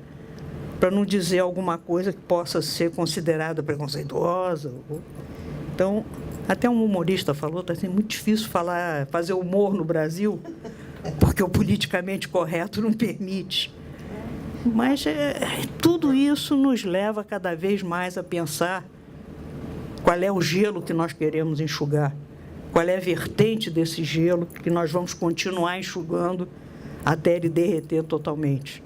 para não dizer alguma coisa que possa ser considerada preconceituosa. Então, até um humorista falou, está sendo muito difícil fazer humor no Brasil, porque o politicamente correto não permite. Mas tudo isso nos leva cada vez mais a pensar qual é o gelo que nós queremos enxugar, qual é a vertente desse gelo que nós vamos continuar enxugando até ele derreter totalmente.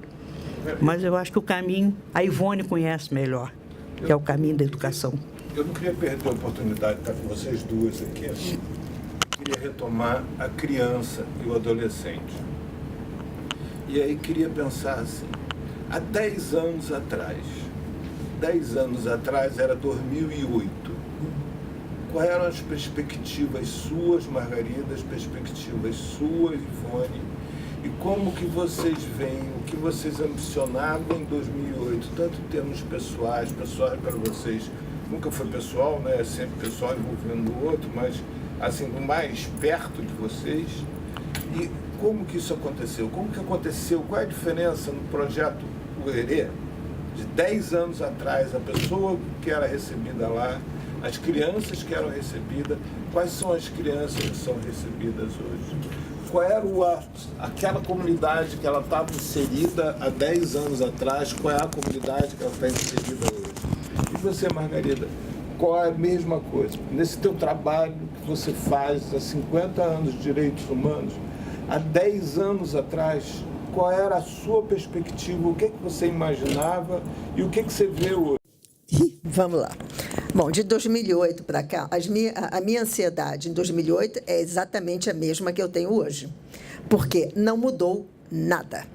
Mas eu acho que o caminho, a Ivone conhece melhor, que é o caminho da educação. Eu não queria perder a oportunidade de estar com vocês duas aqui. Queria retomar a criança e o adolescente. E aí queria pensar assim, há 10 anos atrás era 2008, quais eram as perspectivas suas, Margarida, as perspectivas suas, Ivone, e como que vocês veem, o que vocês ambicionavam em 2008, tanto em termos pessoais para vocês, nunca foi pessoal, né? É sempre pessoal envolvendo o outro, mas assim, mais perto de vocês. E como que isso aconteceu? Como que aconteceu? Qual é a diferença no projeto Uerê, de 10 anos atrás, a pessoa que era recebida lá, as crianças que eram recebidas, quais são as crianças que são recebidas hoje? Qual era aquela comunidade que ela estava inserida há 10 anos atrás, qual é a comunidade que ela está inserida hoje? E você, Margarida, qual é a mesma coisa? Nesse teu trabalho que você faz há 50 anos de direitos humanos, há 10 anos atrás, qual era a sua perspectiva, o que você imaginava e o que você vê hoje? Vamos lá. Bom, de 2008 para cá, a minha ansiedade em 2008 é exatamente a mesma que eu tenho hoje, porque não mudou nada.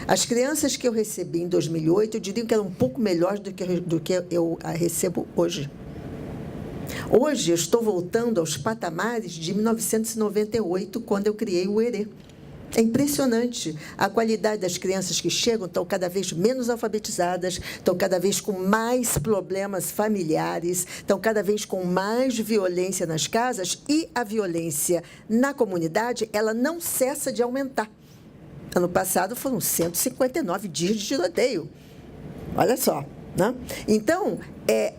As crianças que eu recebi em 2008, eu diria que eram um pouco melhores do que eu recebo hoje. Hoje eu estou voltando aos patamares de 1998, quando eu criei o Uerê. É impressionante. A qualidade das crianças que chegam estão cada vez menos alfabetizadas, estão cada vez com mais problemas familiares, estão cada vez com mais violência nas casas e a violência na comunidade, ela não cessa de aumentar. Ano passado foram 159 dias de tiroteio. Olha só. Né? Então,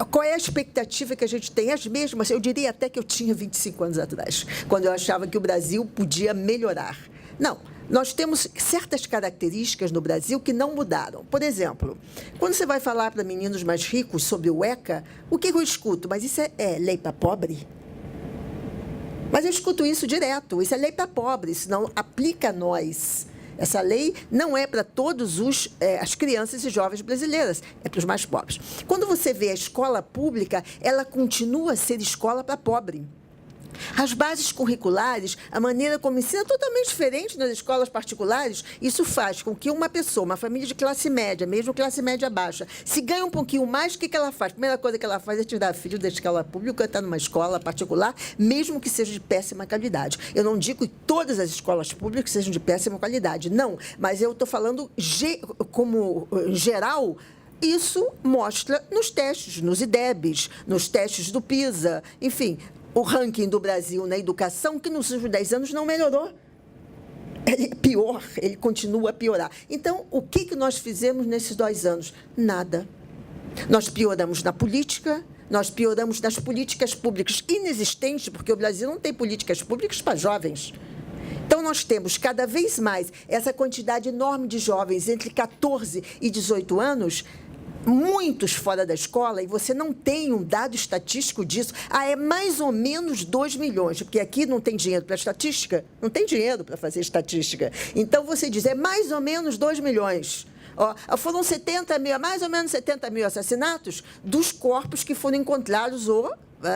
qual é a expectativa que a gente tem? As mesmas, eu diria até que eu tinha 25 anos atrás, quando eu achava que o Brasil podia melhorar. Não, nós temos certas características no Brasil que não mudaram. Por exemplo, quando você vai falar para meninos mais ricos sobre o ECA, o que eu escuto? Mas isso é lei para pobre? Mas eu escuto isso direto, isso é lei para pobre, isso não aplica a nós. Essa lei não é para todas as crianças e jovens brasileiras, é para os mais pobres. Quando você vê a escola pública, ela continua a ser escola para pobre. As bases curriculares, a maneira como ensina é totalmente diferente nas escolas particulares. Isso faz com que uma pessoa, uma família de classe média, mesmo classe média baixa, se ganha um pouquinho mais, o que ela faz? A primeira coisa que ela faz é tirar filho da escola pública e estar numa escola particular, mesmo que seja de péssima qualidade. Eu não digo que todas as escolas públicas sejam de péssima qualidade, não. Mas eu estou falando como geral. Isso mostra nos testes, nos IDEBs, nos testes do PISA, enfim, o ranking do Brasil na educação, que nos últimos 10 anos não melhorou. Ele é pior, ele continua a piorar. Então, o que nós fizemos nesses 2 anos? Nada. Nós pioramos na política, nós pioramos nas políticas públicas inexistentes, porque o Brasil não tem políticas públicas para jovens. Então, nós temos cada vez mais essa quantidade enorme de jovens entre 14 e 18 anos, muitos fora da escola, e você não tem um dado estatístico disso. É mais ou menos 2 milhões, porque aqui não tem dinheiro para estatística, não tem dinheiro para fazer estatística. Então, você diz, é mais ou menos 2 milhões. Foram 70 mil, mais ou menos 70 mil assassinatos dos corpos que foram encontrados ou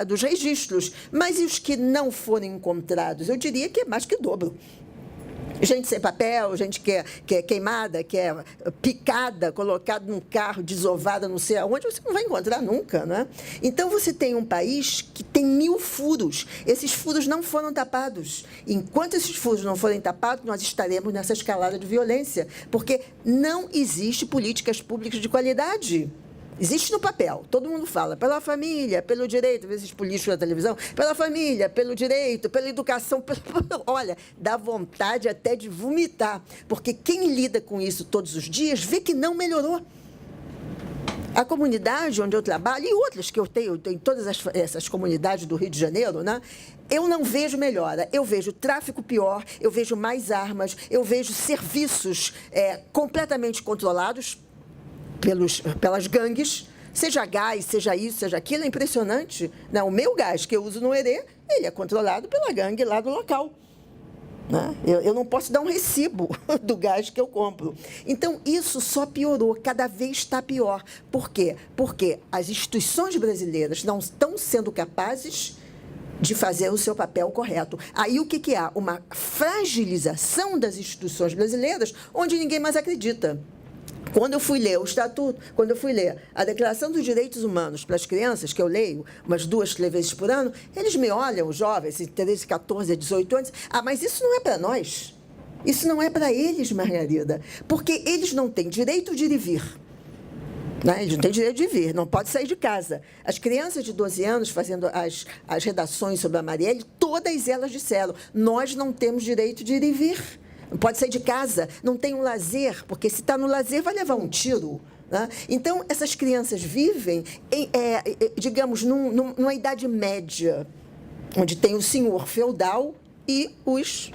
dos registros. Mas e os que não foram encontrados? Eu diria que é mais que o dobro. Gente sem papel, gente que é queimada, que é picada, colocada num carro, desovada, não sei aonde, você não vai encontrar nunca, né? Então, você tem um país que tem 1000 furos. Esses furos não foram tapados. Enquanto esses furos não forem tapados, nós estaremos nessa escalada de violência, porque não existe políticas públicas de qualidade. Existe no papel, todo mundo fala, pela família, pelo direito, esses políticos na televisão, pela família, pelo direito, pela educação, olha, dá vontade até de vomitar, porque quem lida com isso todos os dias vê que não melhorou. A comunidade onde eu trabalho, e outras que eu tenho em todas essas comunidades do Rio de Janeiro, né? Eu não vejo melhora. Eu vejo tráfico pior, eu vejo mais armas, eu vejo serviços completamente controlados pelas gangues, seja gás, seja isso, seja aquilo, é impressionante. Né? O meu gás que eu uso no Herê, ele é controlado pela gangue lá do local. Né? Eu não posso dar um recibo do gás que eu compro. Então, isso só piorou, cada vez está pior. Por quê? Porque as instituições brasileiras não estão sendo capazes de fazer o seu papel correto. Aí o que há? Uma fragilização das instituições brasileiras, onde ninguém mais acredita. Quando eu fui ler o Estatuto, quando eu fui ler a Declaração dos Direitos Humanos para as crianças, que eu leio umas 2, 3 vezes por ano, eles me olham, os jovens, de 13, 14, 18 anos, mas isso não é para nós. Isso não é para eles, Margarida, porque eles não têm direito de ir e vir. Né? Eles não têm direito de vir, não pode sair de casa. As crianças de 12 anos fazendo as redações sobre a Marielle, todas elas disseram, nós não temos direito de ir e vir. Não pode sair de casa, não tem um lazer, porque se está no lazer vai levar um tiro. Né? Então, essas crianças vivem, digamos, numa idade média, onde tem o senhor feudal e os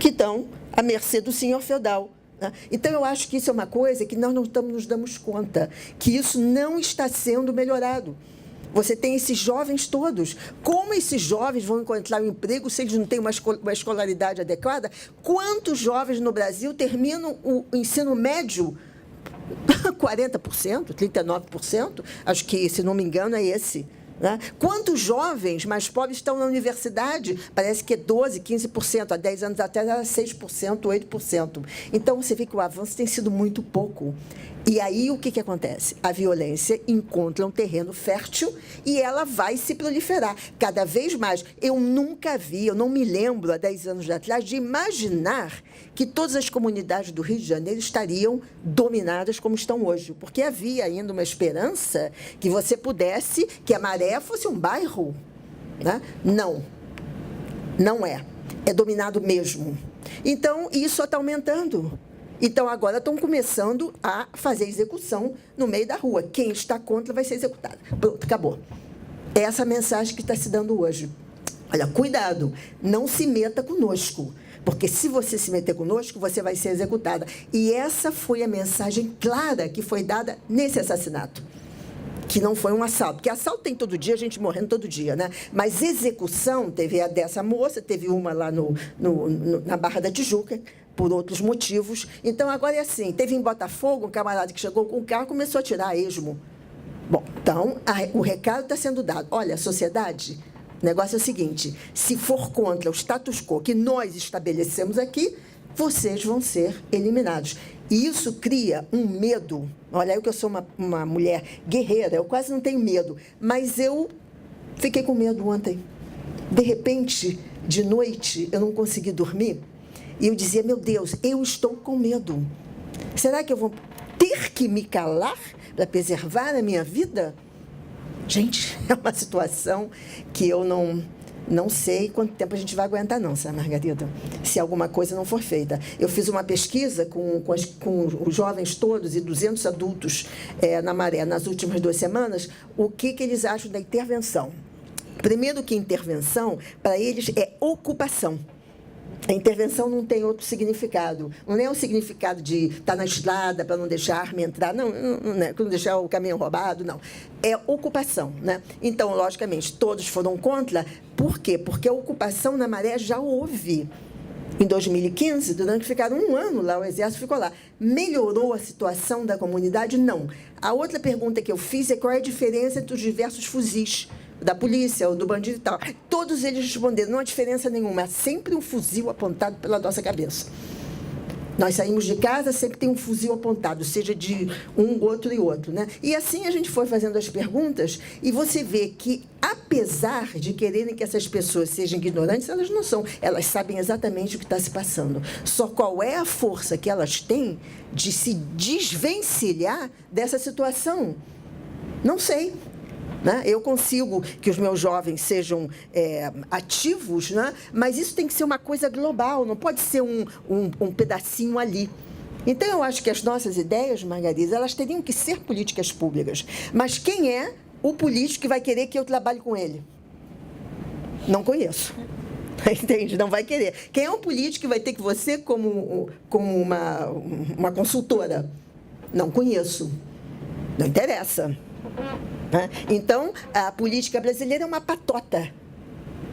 que estão à mercê do senhor feudal. Né? Então, eu acho que isso é uma coisa que nós não nos damos conta, que isso não está sendo melhorado. Você tem esses jovens todos. Como esses jovens vão encontrar um emprego se eles não têm uma escolaridade adequada? Quantos jovens no Brasil terminam o ensino médio? 40%, 39%? Acho que, se não me engano, é esse. Né? Quantos jovens mais pobres estão na universidade? Parece que é 12%, 15%. Há 10 anos atrás era 6%, 8%. Então, você vê que o avanço tem sido muito pouco. E aí, o que acontece? A violência encontra um terreno fértil e ela vai se proliferar cada vez mais. Eu nunca vi, eu não me lembro, há 10 anos atrás, de imaginar que todas as comunidades do Rio de Janeiro estariam dominadas como estão hoje. Porque havia ainda uma esperança que você pudesse, que a Maré fosse um bairro. Né? Não, não é. É dominado mesmo. Então, isso está aumentando. Então, agora estão começando a fazer execução no meio da rua. Quem está contra vai ser executado. Pronto, acabou. É essa a mensagem que está se dando hoje. Olha, cuidado, não se meta conosco, porque se você se meter conosco, você vai ser executada. E essa foi a mensagem clara que foi dada nesse assassinato, que não foi um assalto, porque assalto tem todo dia, gente morrendo todo dia, né? Mas execução, teve a dessa moça, teve uma lá na Barra da Tijuca, por outros motivos. Então, agora é assim, teve em Botafogo um camarada que chegou com o carro e começou a tirar a esmo. Bom, então, o recado está sendo dado. Olha, a sociedade, o negócio é o seguinte, se for contra o status quo que nós estabelecemos aqui, vocês vão ser eliminados. E isso cria um medo. Olha, eu que eu sou uma mulher guerreira, eu quase não tenho medo, mas eu fiquei com medo ontem. De repente, de noite, eu não consegui dormir. E eu dizia, meu Deus, eu estou com medo. Será que eu vou ter que me calar para preservar a minha vida? Gente, é uma situação que eu não sei quanto tempo a gente vai aguentar, não, sabe, Margarida? Se alguma coisa não for feita. Eu fiz uma pesquisa com os jovens todos e 200 adultos na Maré nas últimas 2 semanas, o que eles acham da intervenção. Primeiro que intervenção, para eles, é ocupação. A intervenção não tem outro significado. Não é o significado de estar na estrada para não deixar a arma entrar, não deixar o caminhão roubado, não. É ocupação. Né? Então, logicamente, todos foram contra. Por quê? Porque a ocupação na Maré já houve. Em 2015, durante que ficaram 1 ano lá, o Exército ficou lá. Melhorou a situação da comunidade? Não. A outra pergunta que eu fiz é qual é a diferença entre os diversos fuzis da polícia ou do bandido e tal. Todos eles responderam, não há diferença nenhuma, há sempre um fuzil apontado pela nossa cabeça. Nós saímos de casa, sempre tem um fuzil apontado, seja de um, outro e outro, né? E assim a gente foi fazendo as perguntas e você vê que, apesar de quererem que essas pessoas sejam ignorantes, elas não são. Elas sabem exatamente o que está se passando. Só qual é a força que elas têm de se desvencilhar dessa situação? Não sei. Né? Eu consigo que os meus jovens sejam ativos, né? Mas isso tem que ser uma coisa global, não pode ser um pedacinho ali. Então, eu acho que as nossas ideias, Margarida, elas teriam que ser políticas públicas. Mas quem é o político que vai querer que eu trabalhe com ele? Não conheço. Entende? Não vai querer. Quem é o político que vai ter que você como uma consultora? Não conheço. Não interessa. Então, a política brasileira é uma patota.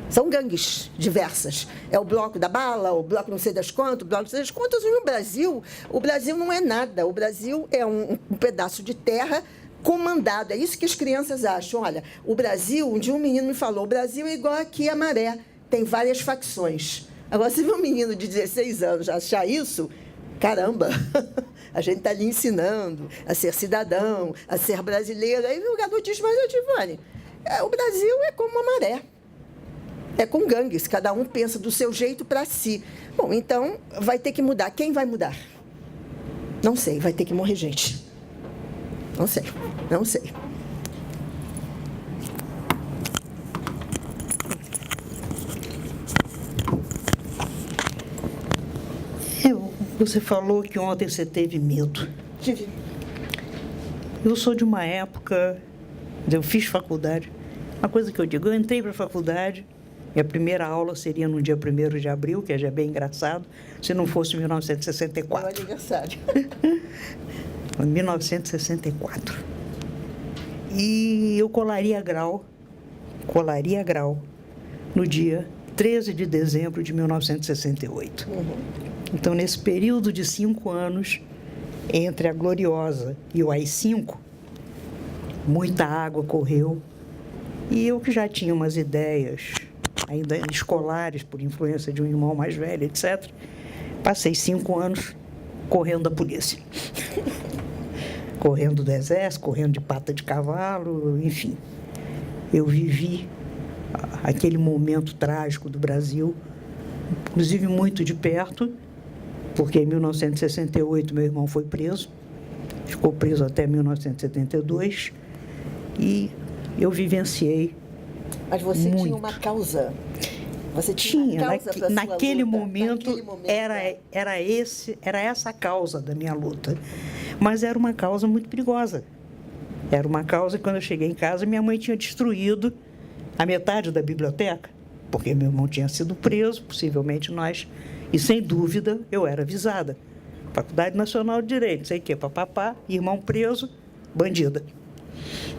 São gangues diversas. É o bloco da bala, o bloco não sei das quantas, o bloco não sei das quantas. E o Brasil não é nada. O Brasil é um pedaço de terra comandado. É isso que as crianças acham. Olha, o Brasil, um dia um menino me falou, o Brasil é igual aqui a maré, tem várias facções. Agora, se vê um menino de 16 anos achar isso, caramba, a gente está lhe ensinando a ser cidadão, a ser brasileiro. Aí o garoto diz, mas, Tivani, o Brasil é como uma maré. É com gangues, cada um pensa do seu jeito para si. Bom, então vai ter que mudar. Quem vai mudar? Não sei, vai ter que morrer gente. Não sei. Você falou que ontem você teve medo. Tive. Eu sou de uma época, eu fiz faculdade. Uma coisa que eu digo, eu entrei para a faculdade, minha primeira aula seria no dia 1º de abril, que já é bem engraçado, se não fosse 1964. Meu aniversário. 1964. E eu colaria grau no dia 13 de dezembro de 1968. Então, nesse período de 5 anos, entre a Gloriosa e o AI-5, muita água correu. E eu que já tinha umas ideias, ainda escolares, por influência de um irmão mais velho, etc., passei 5 anos correndo da polícia. Correndo do exército, correndo de pata de cavalo, enfim. Eu vivi aquele momento trágico do Brasil, inclusive muito de perto, porque em 1968 meu irmão foi preso, ficou preso até 1972, e eu vivenciei. Mas você muito. tinha uma causa. Você tinha uma causa para naquele sua luta. momento, era essa a causa da minha luta. Mas era uma causa muito perigosa. Era uma causa que, quando eu cheguei em casa, minha mãe tinha destruído a metade da biblioteca, porque meu irmão tinha sido preso, possivelmente nós, e sem dúvida eu era avisada. Faculdade Nacional de Direito, não sei o quê, papapá, irmão preso, bandida.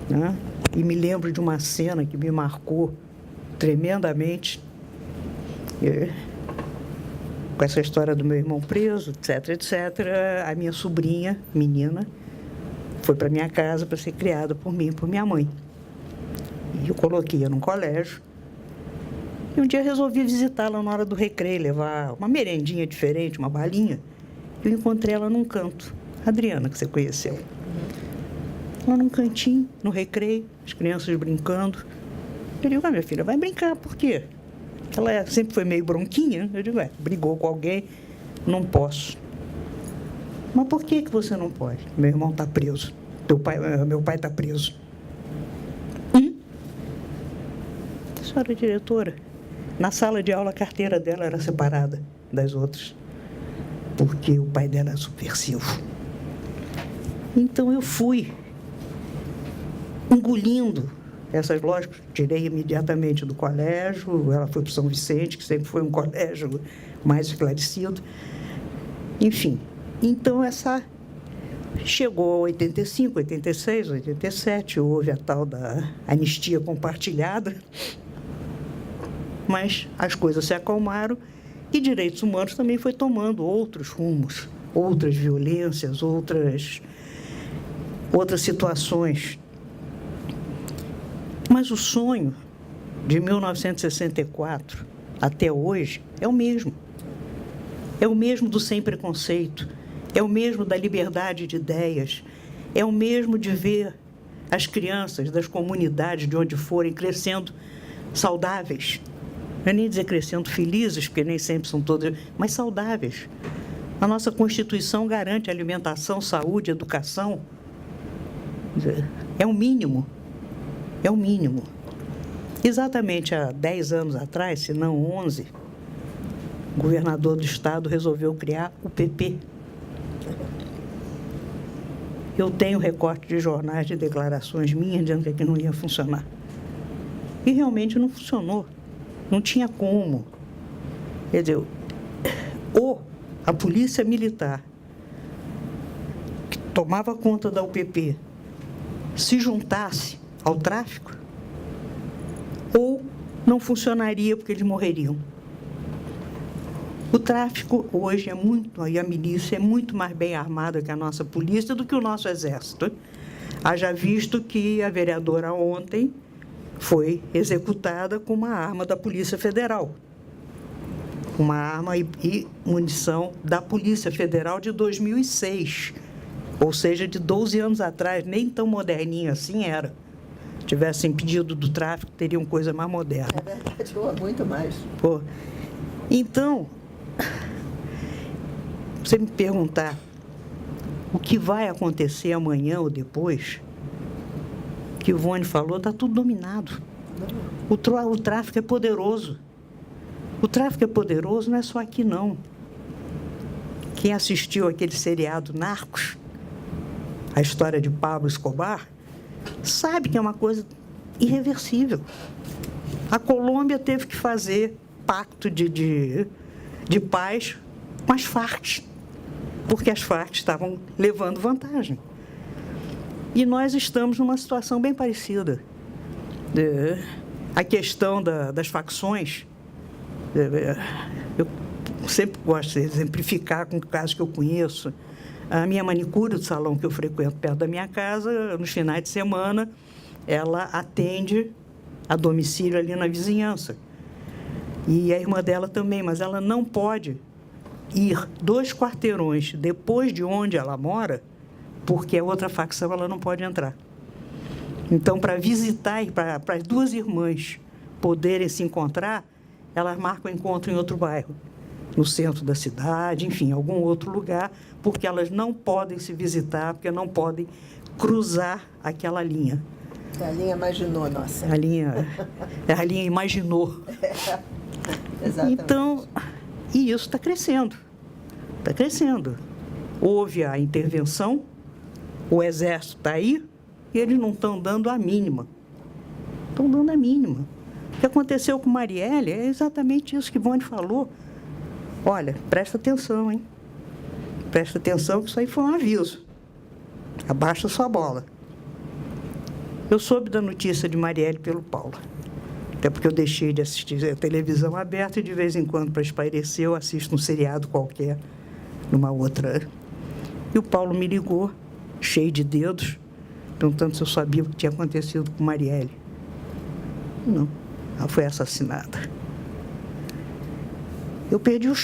Né? E me lembro de uma cena que me marcou tremendamente, com essa história do meu irmão preso, etc, etc. A minha sobrinha, menina, foi para minha casa para ser criada por mim e por minha mãe. E eu coloquei-a num colégio. E um dia resolvi visitá-la na hora do recreio, levar uma merendinha diferente, uma balinha. Eu encontrei ela num canto. A Adriana, que você conheceu. Lá num cantinho, no recreio, as crianças brincando. Eu digo, minha filha, vai brincar, por quê? Ela sempre foi meio bronquinha. Eu digo, brigou com alguém, não posso. Mas por que você não pode? Meu irmão está preso. Meu pai está preso. Senhora diretora, na sala de aula a carteira dela era separada das outras, porque o pai dela era subversivo. Então eu fui engolindo essas lógicas, tirei imediatamente do colégio, ela foi para São Vicente, que sempre foi um colégio mais esclarecido. Enfim, então chegou a 85, 86, 87, houve a tal da anistia compartilhada, mas as coisas se acalmaram E direitos humanos também foi tomando outros rumos, outras violências, outras situações. Mas o sonho de 1964 até hoje é o mesmo. É o mesmo do sem preconceito, é o mesmo da liberdade de ideias, é o mesmo de ver as crianças das comunidades de onde forem crescendo saudáveis. Não é nem dizer crescendo felizes, porque nem sempre são todas, mas saudáveis. A nossa Constituição garante alimentação, saúde, educação. É o mínimo. É o mínimo. Exatamente há 10 anos atrás, se não 11, o governador do estado resolveu criar o PP. Eu tenho recorte de jornais de declarações minhas dizendo que aqui não ia funcionar. E realmente não funcionou. Não tinha como. Quer dizer, ou a polícia militar, que tomava conta da UPP, se juntasse ao tráfico, ou não funcionaria porque eles morreriam. O tráfico hoje é muito, e a milícia é muito mais bem armada que a nossa polícia do que o nosso exército. Haja visto que a vereadora ontem foi executada com uma arma da Polícia Federal. Uma arma e munição da Polícia Federal de 2006, ou seja, de 12 anos atrás, nem tão moderninha assim era. Se tivessem impedido do tráfico, teriam coisa mais moderna. É verdade, muito mais. Pô. Então, você me perguntar o que vai acontecer amanhã ou depois, que o Ivone falou, está tudo dominado. O tráfico é poderoso. O tráfico é poderoso não é só aqui, não. Quem assistiu aquele seriado Narcos, a história de Pablo Escobar, sabe que é uma coisa irreversível. A Colômbia teve que fazer pacto de paz com as Farc, porque as Farc estavam levando vantagem. E nós estamos numa situação bem parecida. A questão das facções, eu sempre gosto de exemplificar com casos que eu conheço. A minha manicure do salão que eu frequento perto da minha casa, nos finais de semana, ela atende a domicílio ali na vizinhança. E a irmã dela também, mas ela não pode ir 2 quarteirões depois de onde ela mora, porque a outra facção ela não pode entrar. Então, para visitar e para as 2 irmãs poderem se encontrar, elas marcam encontro em outro bairro, no centro da cidade, enfim, algum outro lugar, porque elas não podem se visitar, porque não podem cruzar aquela linha. A linha imaginou, nossa. A linha imaginou. Exatamente. Então, e isso está crescendo. Está crescendo. Houve a intervenção, o Exército está aí, e eles não estão dando a mínima. Estão dando a mínima. O que aconteceu com Marielle é exatamente isso que Ivone falou. Olha, presta atenção, hein? Presta atenção que isso aí foi um aviso. Abaixa sua bola. Eu soube da notícia de Marielle pelo Paulo. Até porque eu deixei de assistir a televisão aberta e, de vez em quando, para espairecer, eu assisto um seriado qualquer, numa outra. E o Paulo me ligou, cheio de dedos, perguntando se eu sabia o que tinha acontecido com Marielle. Não, ela foi assassinada. Eu perdi o